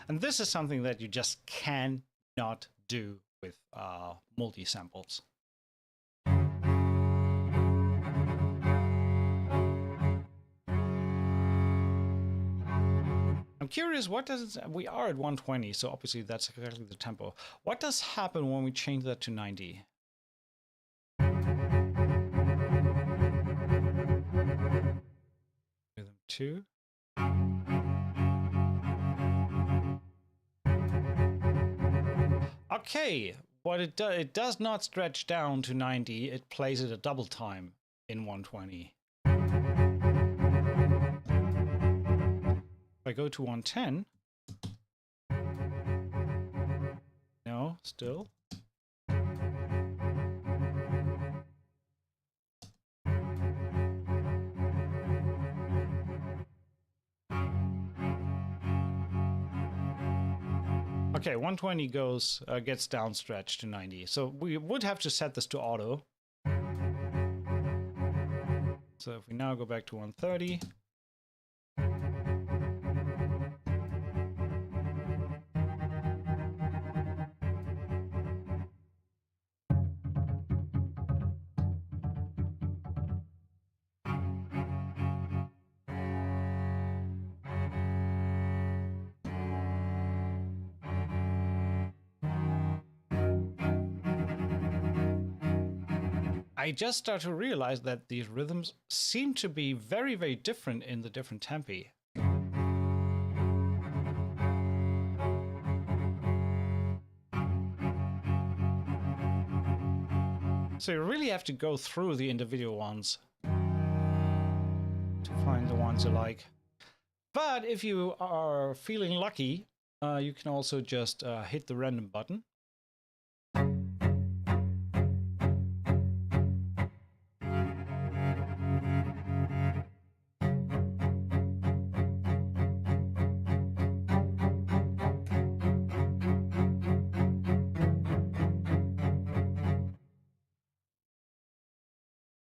And this is something that you just cannot do with multi-samples. I'm curious, what does it, we are at 120, so obviously that's exactly the tempo. What does happen when we change that to 90? Rhythm 2. Okay, what it does not stretch down to 90, it plays it a double time in 120. go to 110, no, still. Okay, 120 gets down stretched to 90. So we would have to set this to auto. So if we now go back to 130. I just start to realize that these rhythms seem to be very, very different in the different tempi. So you really have to go through the individual ones to find the ones you like. But if you are feeling lucky, you can also just hit the random button.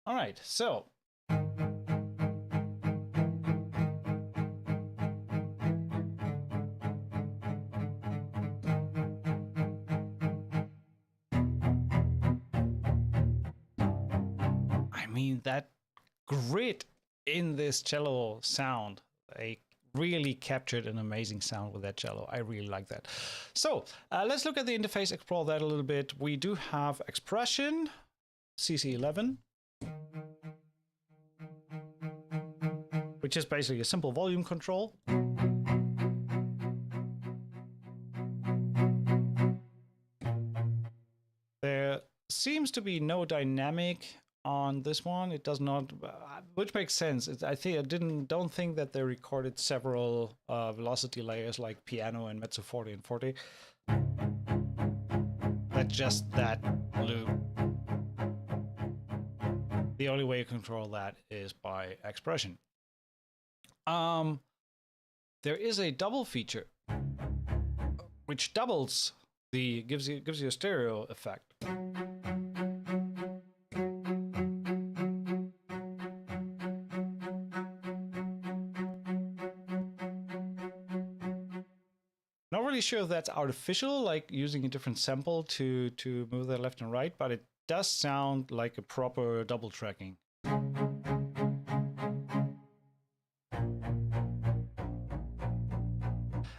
All right, so I mean, that grit in this cello sound, I really captured an amazing sound with that cello. I really like that. So let's look at the interface, explore that a little bit. We do have expression, CC11, which is basically a simple volume control. There seems to be no dynamic on this one. It does not, which makes sense. I think don't think that they recorded several velocity layers like piano and mezzo forte and forte. That's just that loop. The only way you control that is by expression. There is a double feature, which doubles gives you a stereo effect. Not really sure if that's artificial, like using a different sample to move that left and right, but it does sound like a proper double tracking.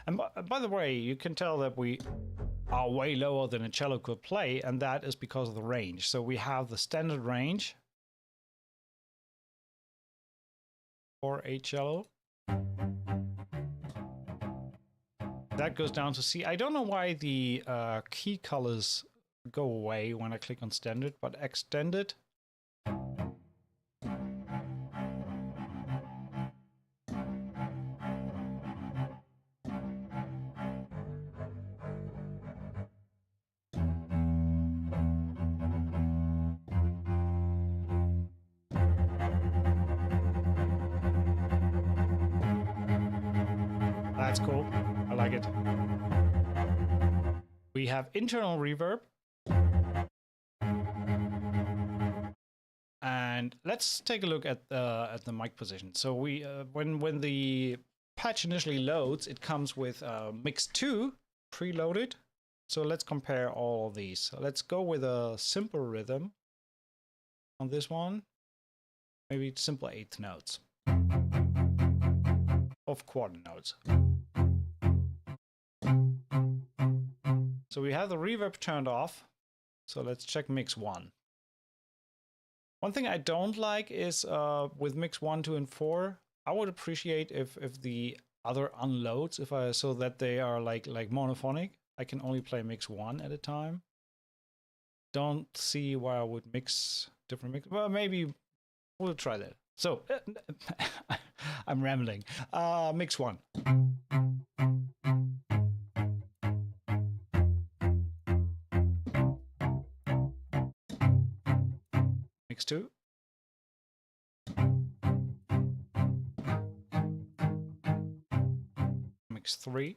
And by the way, you can tell that we are way lower than a cello could play, and that is because of the range. So we have the standard range for a cello. That goes down to C. I don't know why the key colors go away when I click on standard, but extended. That's cool. I like it. We have internal reverb. And let's take a look at the mic position. So we when the patch initially loads, it comes with mix 2 preloaded. So let's compare all of these. So let's go with a simple rhythm on this one. Maybe simple eighth notes of quarter notes. So we have the reverb turned off. So let's check mix 1. One thing I don't like is with mix 1, 2, and 4, I would appreciate if the other unloads, so that they are like monophonic. I can only play mix 1 at a time. Don't see why I would mix different mix. Well, maybe we'll try that. So I'm rambling. Mix 1. Mix 2. Mix 3.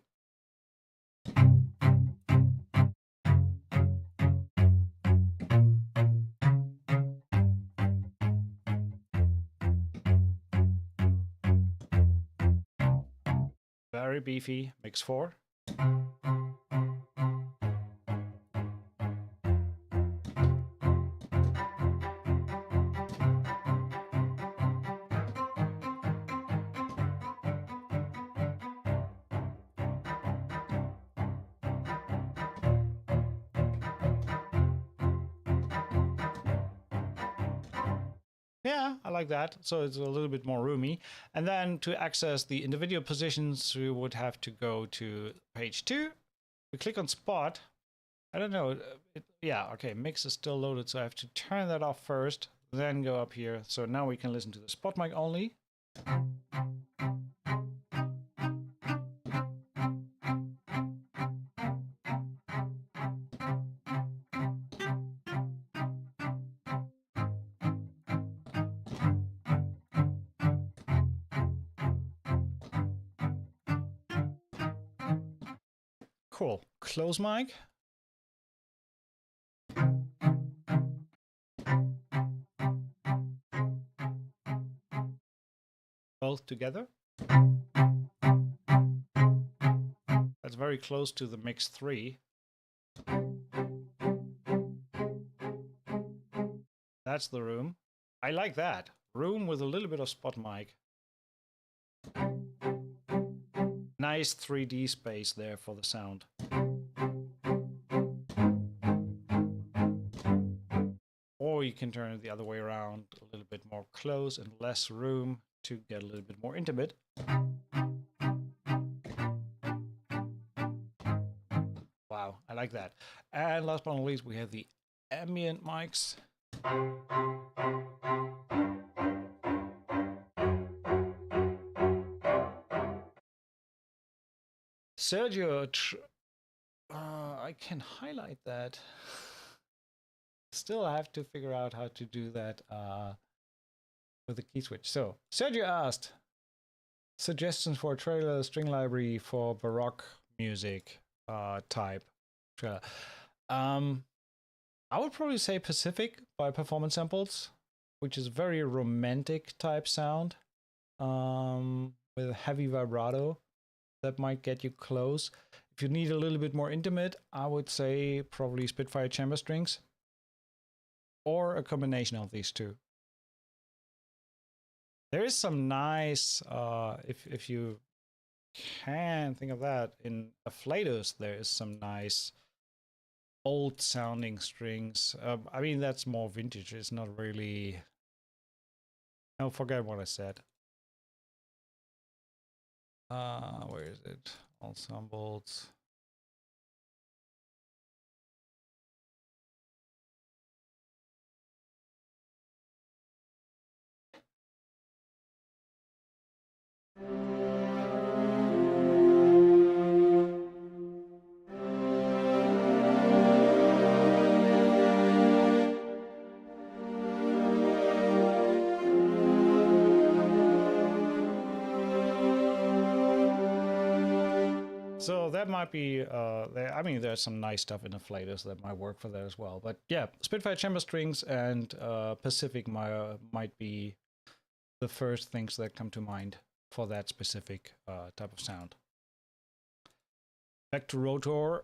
Very beefy. Mix 4. Yeah, I like that. So it's a little bit more roomy. And then to access the individual positions, we would have to go to page 2. We click on spot. I don't know. Yeah, okay, mix is still loaded, so I have to turn that off first, then go up here. So now we can listen to the spot mic only. Cool. Close mic. Both together. That's very close to the mix 3. That's the room. I like that. Room with a little bit of spot mic. Nice 3D space there for the sound. Or you can turn it the other way around, a little bit more close and less room to get a little bit more intimate. Wow, I like that. And last but not least, we have the ambient mics. Sergio, I can highlight that. Still have to figure out how to do that with the key switch. So Sergio asked suggestions for a trailer string library for Baroque music type trailer. I would probably say Pacific by Performance Samples, which is very romantic type sound with a heavy vibrato that might get you close. If you need a little bit more intimate, I would say probably Spitfire chamber strings or a combination of these two. There is some nice, if you can think of that, in Afflatus, there is some nice old sounding strings. I mean, that's more vintage. It's not really... No, forget what I said. Where is it? Ensembles. So that might be, I mean, there's some nice stuff in the Afflatus that might work for that as well. But yeah, Spitfire chamber strings and Pacific might be the first things that come to mind for that specific type of sound. Back to Rotor.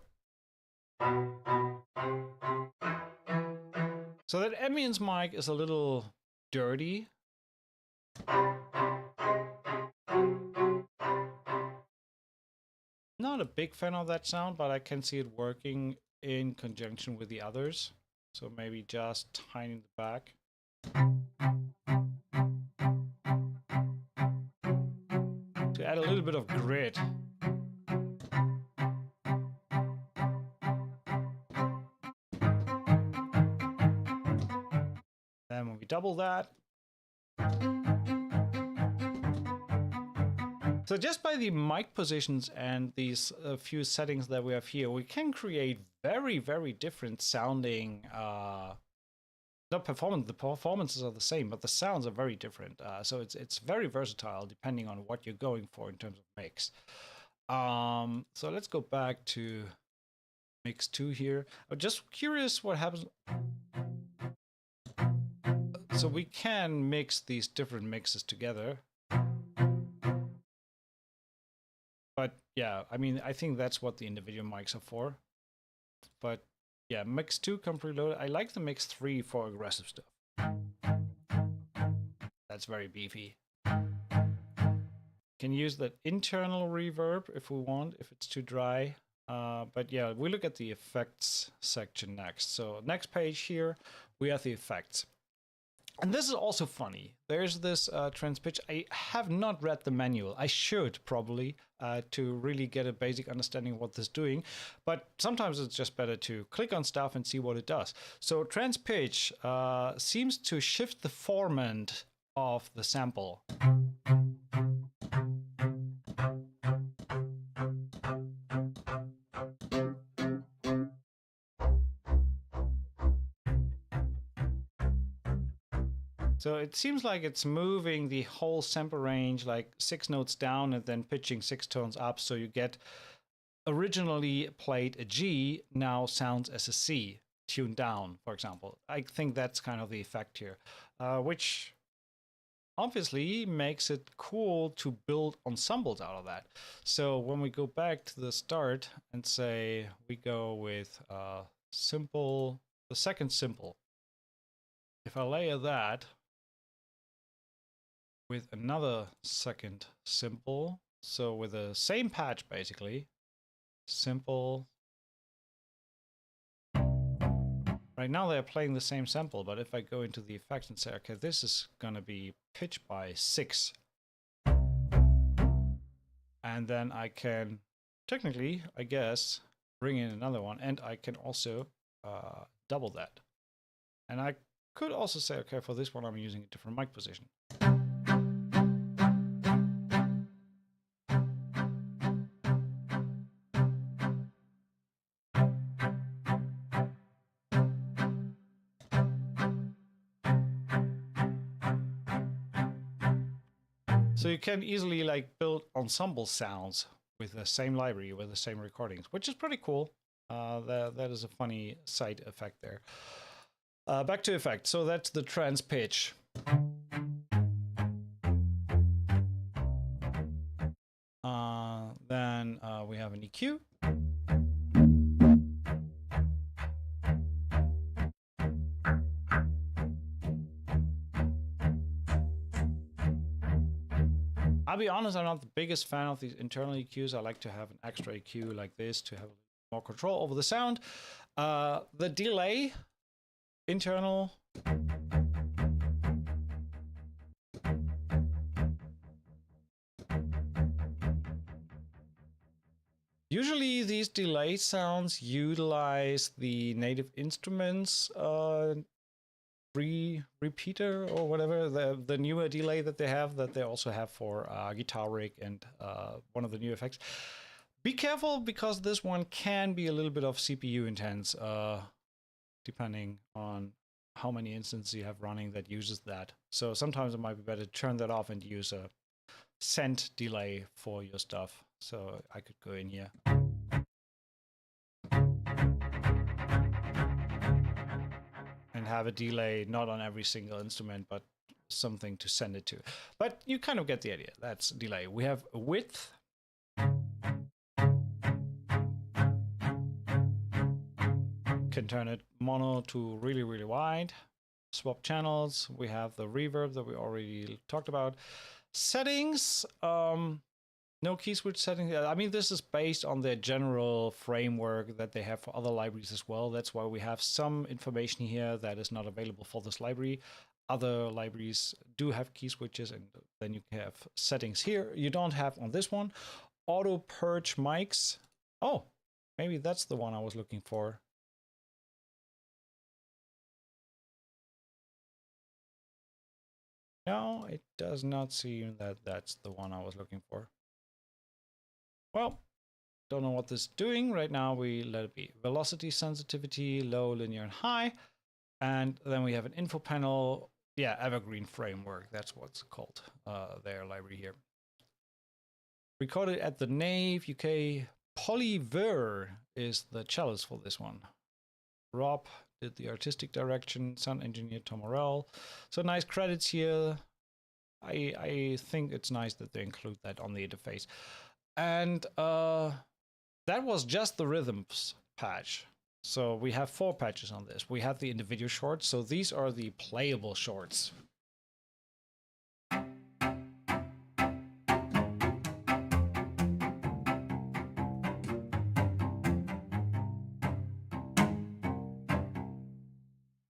So that ambience mic is a little dirty. Not a big fan of that sound, but I can see it working in conjunction with the others. So maybe just tiny in the back. To add a little bit of grit. Then when we double that, So just by the mic positions and these few settings that we have here, we can create very, very different sounding, the performances are the same, but the sounds are very different. So it's very versatile depending on what you're going for in terms of mix. So let's go back to mix 2 here. I'm just curious what happens. So we can mix these different mixes together. But yeah, I mean, I think that's what the individual mics are for. But yeah, mix 2 come preloaded. I like the mix 3 for aggressive stuff. That's very beefy. Can use that internal reverb if we want, if it's too dry. But yeah, we look at the effects section next. So next page here, we have the effects. And this is also funny. There's this trans-pitch. I have not read the manual. I should probably to really get a basic understanding of what this is doing. But sometimes it's just better to click on stuff and see what it does. So trans-pitch seems to shift the formant of the sample. So it seems like it's moving the whole sample range like 6 notes down and then pitching 6 tones up. So you get originally played a G, now sounds as a C, tuned down, for example. I think that's kind of the effect here, which obviously makes it cool to build ensembles out of that. So when we go back to the start and say we go with simple, the second simple, if I layer that with another second simple, so with the same patch basically, simple. Right now they're playing the same sample, but if I go into the effects and say, okay, this is gonna be pitched by 6, and then I can technically, I guess, bring in another one, and I can also double that. And I could also say, okay, for this one I'm using a different mic position. So you can easily like build ensemble sounds with the same library, with the same recordings, which is pretty cool. That is a funny side effect there. Back to effect. So that's the trans pitch. Then we have an EQ. I'll be honest, I'm not the biggest fan of these internal EQs. I like to have an extra EQ like this to have more control over the sound. The delay, internal. Usually these delay sounds utilize the native instruments repeater or whatever, the newer delay that they also have for guitar rig and one of the new effects. Be careful because this one can be a little bit of CPU intense, depending on how many instances you have running that uses that. So sometimes it might be better to turn that off and use a cent delay for your stuff. So I could go in here. And have a delay not on every single instrument, but something to send it to. But you kind of get the idea. That's delay. We have width. Can turn it mono to really, really wide. Swap channels. We have the reverb that we already talked about. Settings. No key switch settings. I mean, this is based on their general framework that they have for other libraries as well. That's why we have some information here that is not available for this library. Other libraries do have key switches, and then you have settings here. You don't have on this one. Auto purge mics. Oh, maybe that's the one I was looking for. No, it does not seem that that's the one I was looking for. Well, don't know what this is doing. Right now we let it be velocity, sensitivity, low, linear, and high. And then we have an info panel. Yeah, evergreen framework. That's what's called their library here. Recorded at the Nave, UK. Polyver is the cellist for this one. Rob did the artistic direction. Sound engineer Tom Morell. So nice credits here. I think it's nice that they include that on the interface. And that was just the rhythms patch. So we have 4 patches on this. We have the individual shorts. So these are the playable shorts.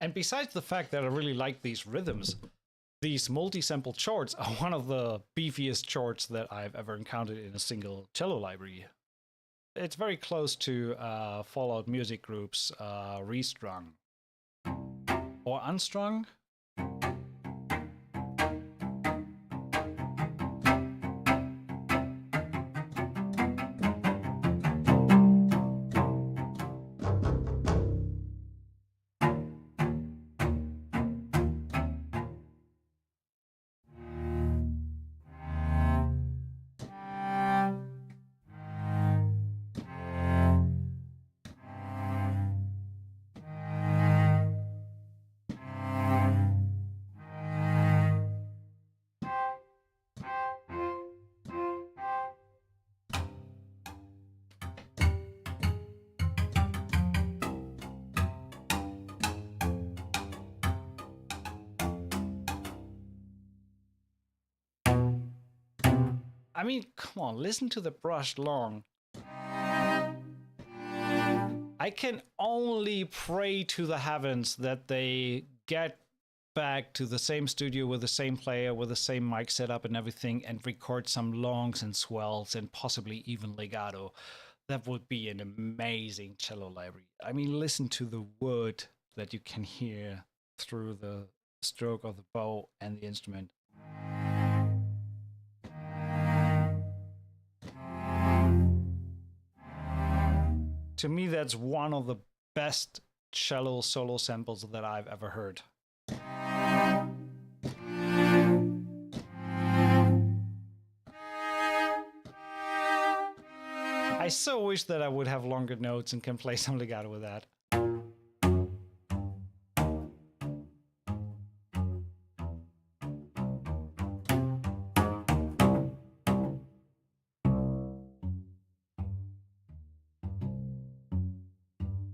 And besides the fact that I really like these rhythms, these multi-sampled shorts are one of the beefiest shorts that I've ever encountered in a single cello library. It's very close to Fallout Music Group's Restrung. Or Unstrung? I mean, come on, listen to the brushed long. I can only pray to the heavens that they get back to the same studio with the same player, with the same mic setup and everything, and record some longs and swells and possibly even legato. That would be an amazing cello library. I mean, listen to the wood that you can hear through the stroke of the bow and the instrument. To me, that's one of the best cello solo samples that I've ever heard. I so wish that I would have longer notes and can play some legato with that.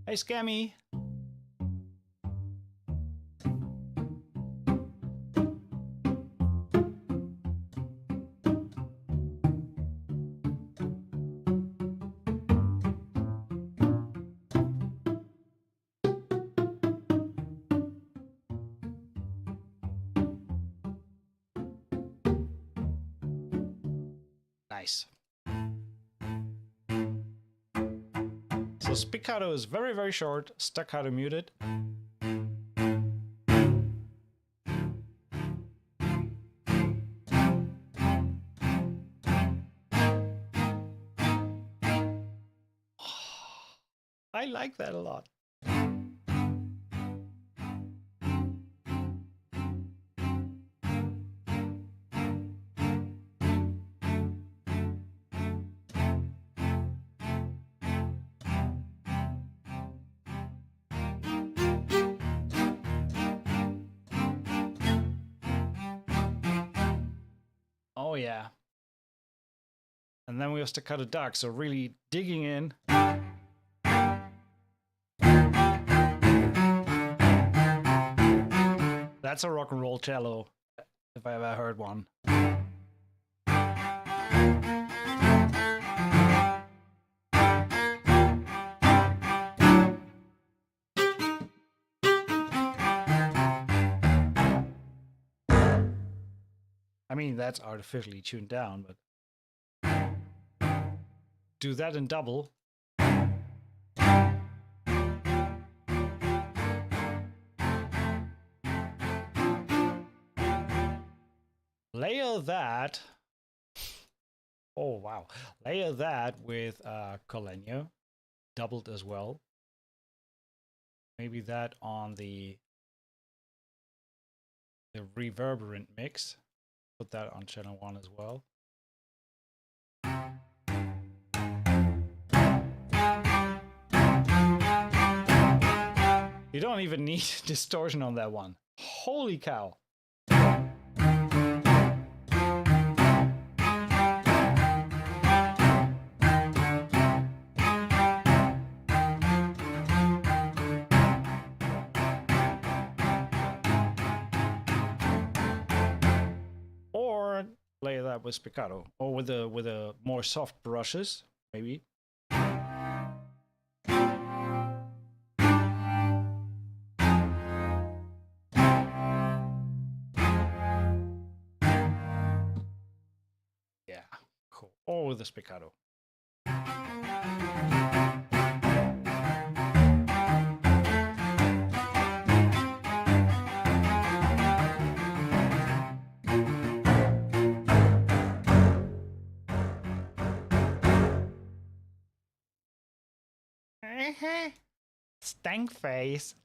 Hey, Scammy. Nice. So spiccato is very, very short, staccato muted. I like that a lot. Oh yeah. And then we have staccato duck, so really digging in. That's a rock and roll cello, if I ever heard one. I mean, that's artificially tuned down, but do that in double. Layer that Oh, wow. Layer that with Colenio, doubled as well. Maybe that on the reverberant mix. Put that on channel 1 as well. You don't even need distortion on that one. Holy cow. Or layer that with spiccato, or with a more soft brushes, maybe. Yeah, cool. Or with the spiccato. Stank face.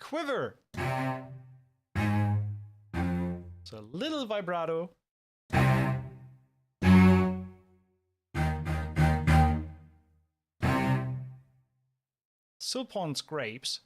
Quiver. So a little vibrato. Sulpon scrapes.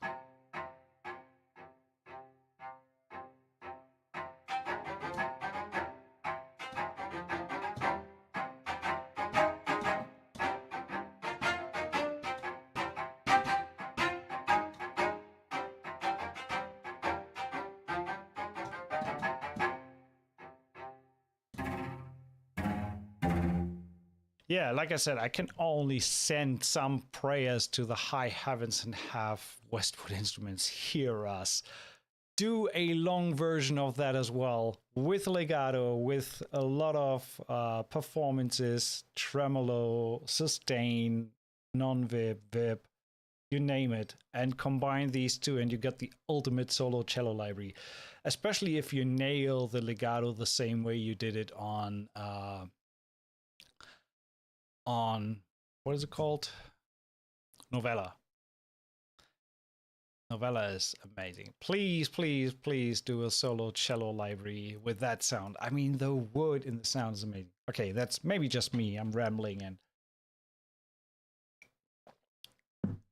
Yeah, like I said, I can only send some prayers to the high heavens and have Westwood Instruments hear us. Do a long version of that as well, with legato, with a lot of performances, tremolo, sustain, non-vib, vib, you name it, and combine these two and you get the ultimate solo cello library. Especially if you nail the legato the same way you did it on what is it called? Novella. Novella is amazing. Please, please, please do a solo cello library with that sound. I mean, the wood in the sound is amazing. Okay, that's maybe just me. I'm rambling and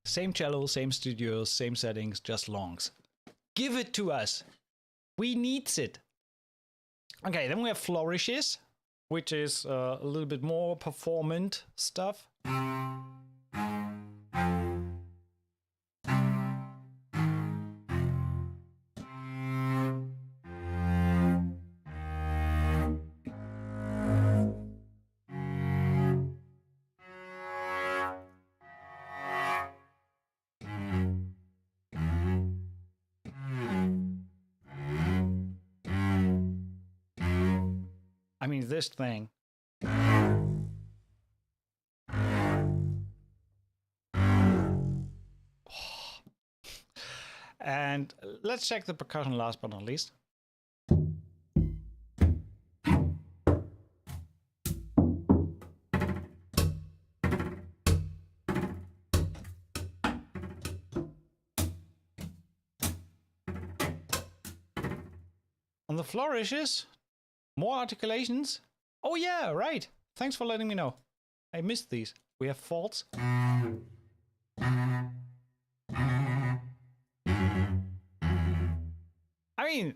same cello, same studios, same settings, just longs. Give it to us. We needs it. Okay, then we have flourishes, which is a little bit more performant stuff. I mean, this thing. And let's check the percussion last but not least. On the flourishes, more articulations. Oh yeah, right. Thanks for letting me know. I missed these. We have faults. I mean,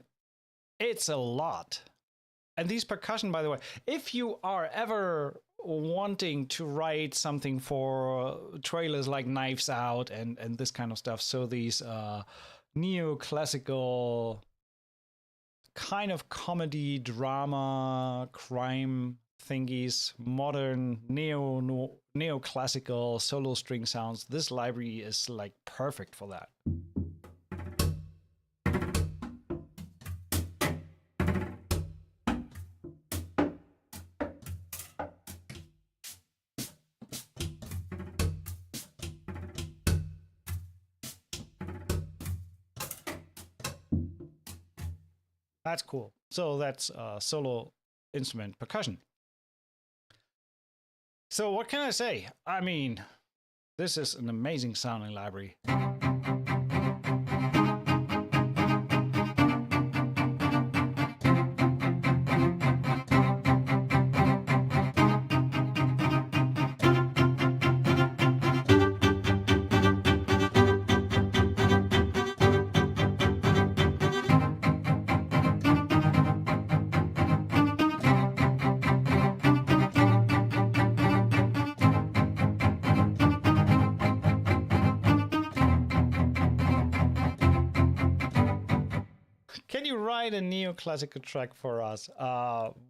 it's a lot. And these percussion, by the way, if you are ever wanting to write something for trailers like Knives Out and this kind of stuff, so these neoclassical kind of comedy, drama, crime thingies, modern neoclassical solo string sounds, this library is like perfect for that. That's cool. So that's solo instrument percussion. So what can I say? I mean, this is an amazing sounding library. Can you write a neoclassical track for us?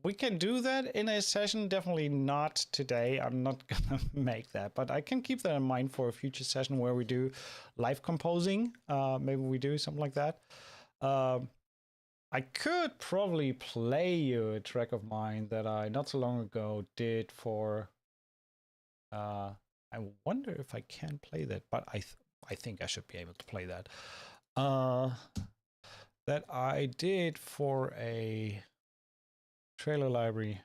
We can do that in a session, definitely not today. I'm not gonna make that, but I can keep that in mind for a future session where we do live composing. Maybe we do something like that. I could probably play you a track of mine that I not so long ago did for. I wonder if I can play that, but I think I should be able to play that. That I did for a trailer library.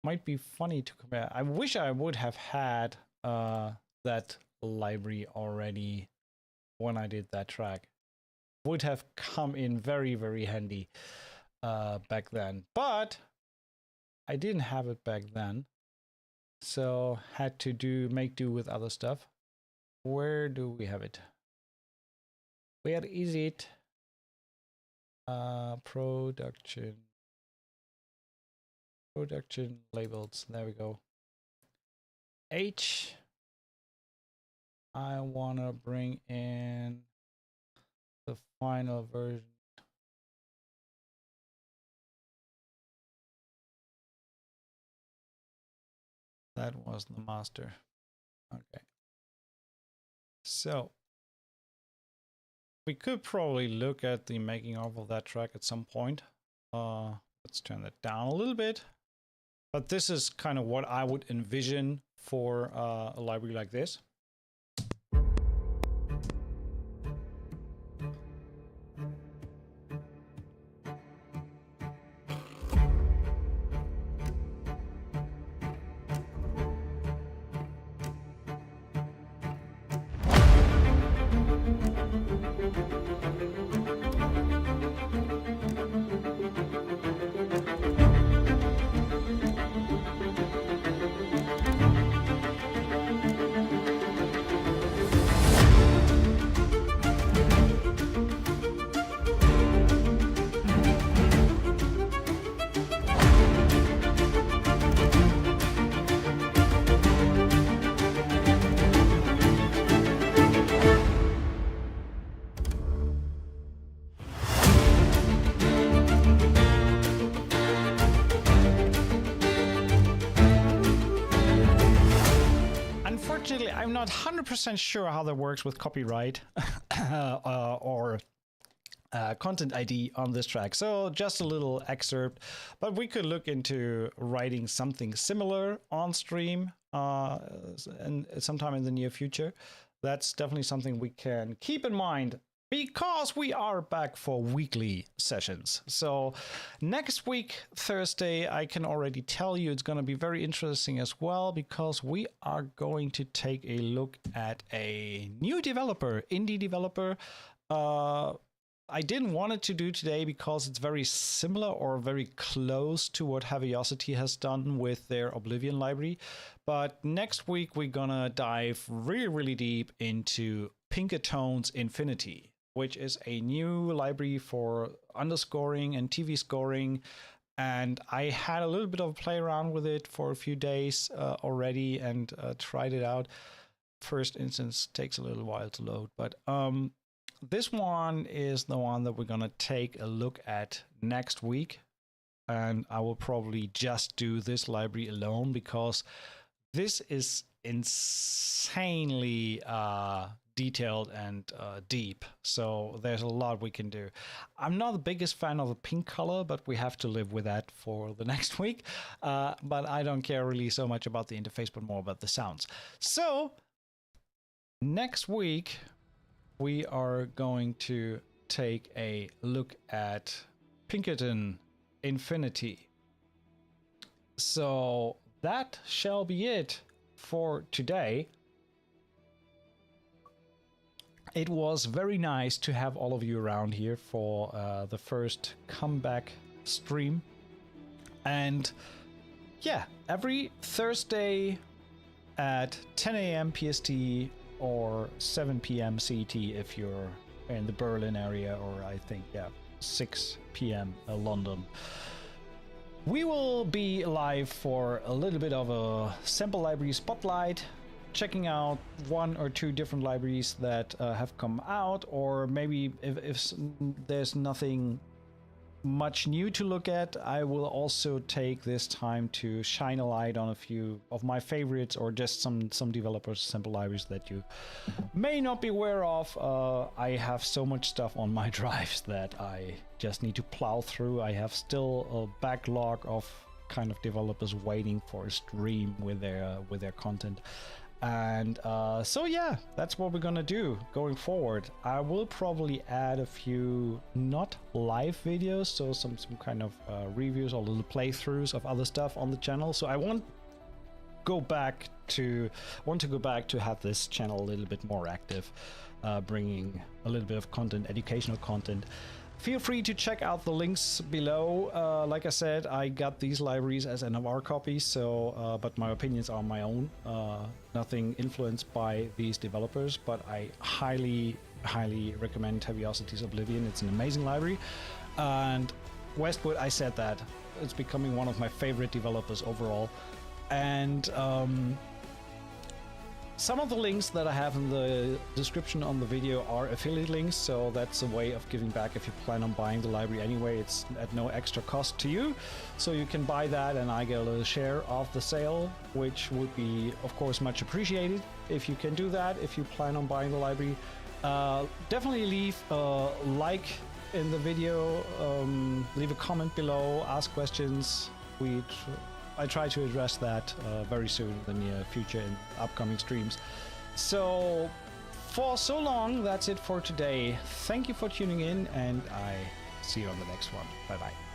Might be funny to compare. I wish I would have had that library already when I did that track. Would have come in very, very handy back then. But I didn't have it back then. So had to make do with other stuff. Where do we have it? Where is it? Production labels. There we go. H. I wanna bring in the final version. That was the master. Okay. So we could probably look at the making of that track at some point. Let's turn that down a little bit. But this is kind of what I would envision for a library like this. Unfortunately, I'm not 100% sure how that works with copyright or content ID on this track. So just a little excerpt, but we could look into writing something similar on stream and sometime in the near future. That's definitely something we can keep in mind because we are back for weekly sessions. So next week, Thursday, I can already tell you it's going to be very interesting as well because we are going to take a look at a new developer, indie developer. I didn't want it to do today because it's very similar or very close to what Heavyocity has done with their Oblivion library. But next week, we're gonna dive really, really deep into Pinkerton's Infinity, which is a new library for underscoring and TV scoring. And I had a little bit of a play around with it for a few days already and tried it out. First instance takes a little while to load, but this one is the one that we're going to take a look at next week. And I will probably just do this library alone because this is insanely detailed and deep. So there's a lot we can do. I'm not the biggest fan of the pink color, but we have to live with that for the next week. But I don't care really so much about the interface, but more about the sounds. So next week, we are going to take a look at Pinkerton Infinity. So that shall be it for today. It was very nice to have all of you around here for the first comeback stream. And yeah, every Thursday at 10 a.m. PST or 7 p.m. CET if you're in the Berlin area, or I think, yeah, 6 p.m. London. We will be live for a little bit of a sample library spotlight, checking out 1 or 2 different libraries that have come out, or maybe if there's nothing much new to look at, I will also take this time to shine a light on a few of my favorites, or just some developers' sample libraries that you may not be aware of. I have so much stuff on my drives that I just need to plow through. I have still a backlog of kind of developers waiting for a stream with their content. And so yeah, that's what we're gonna do going forward. I will probably add a few not live videos, so some kind of reviews or little playthroughs of other stuff on the channel. So I want to go back to have this channel a little bit more active, bringing a little bit of content, educational content. Feel free to check out the links below. Like I said, I got these libraries as NFR copies, so but my opinions are my own, nothing influenced by these developers. But I highly recommend Heavyocity's Oblivion. It's an amazing library, and Westwood, I said that it's becoming one of my favorite developers overall. And some of the links that I have in the description on the video are affiliate links, so that's a way of giving back if you plan on buying the library anyway. It's at no extra cost to you, so you can buy that and I get a little share of the sale, which would be, of course, much appreciated if you can do that if you plan on buying the library. Definitely leave a like in the video, leave a comment below, ask questions. I try to address that very soon in the near future in upcoming streams. So for so long, that's it for today. Thank you for tuning in, and I see you on the next one. Bye bye.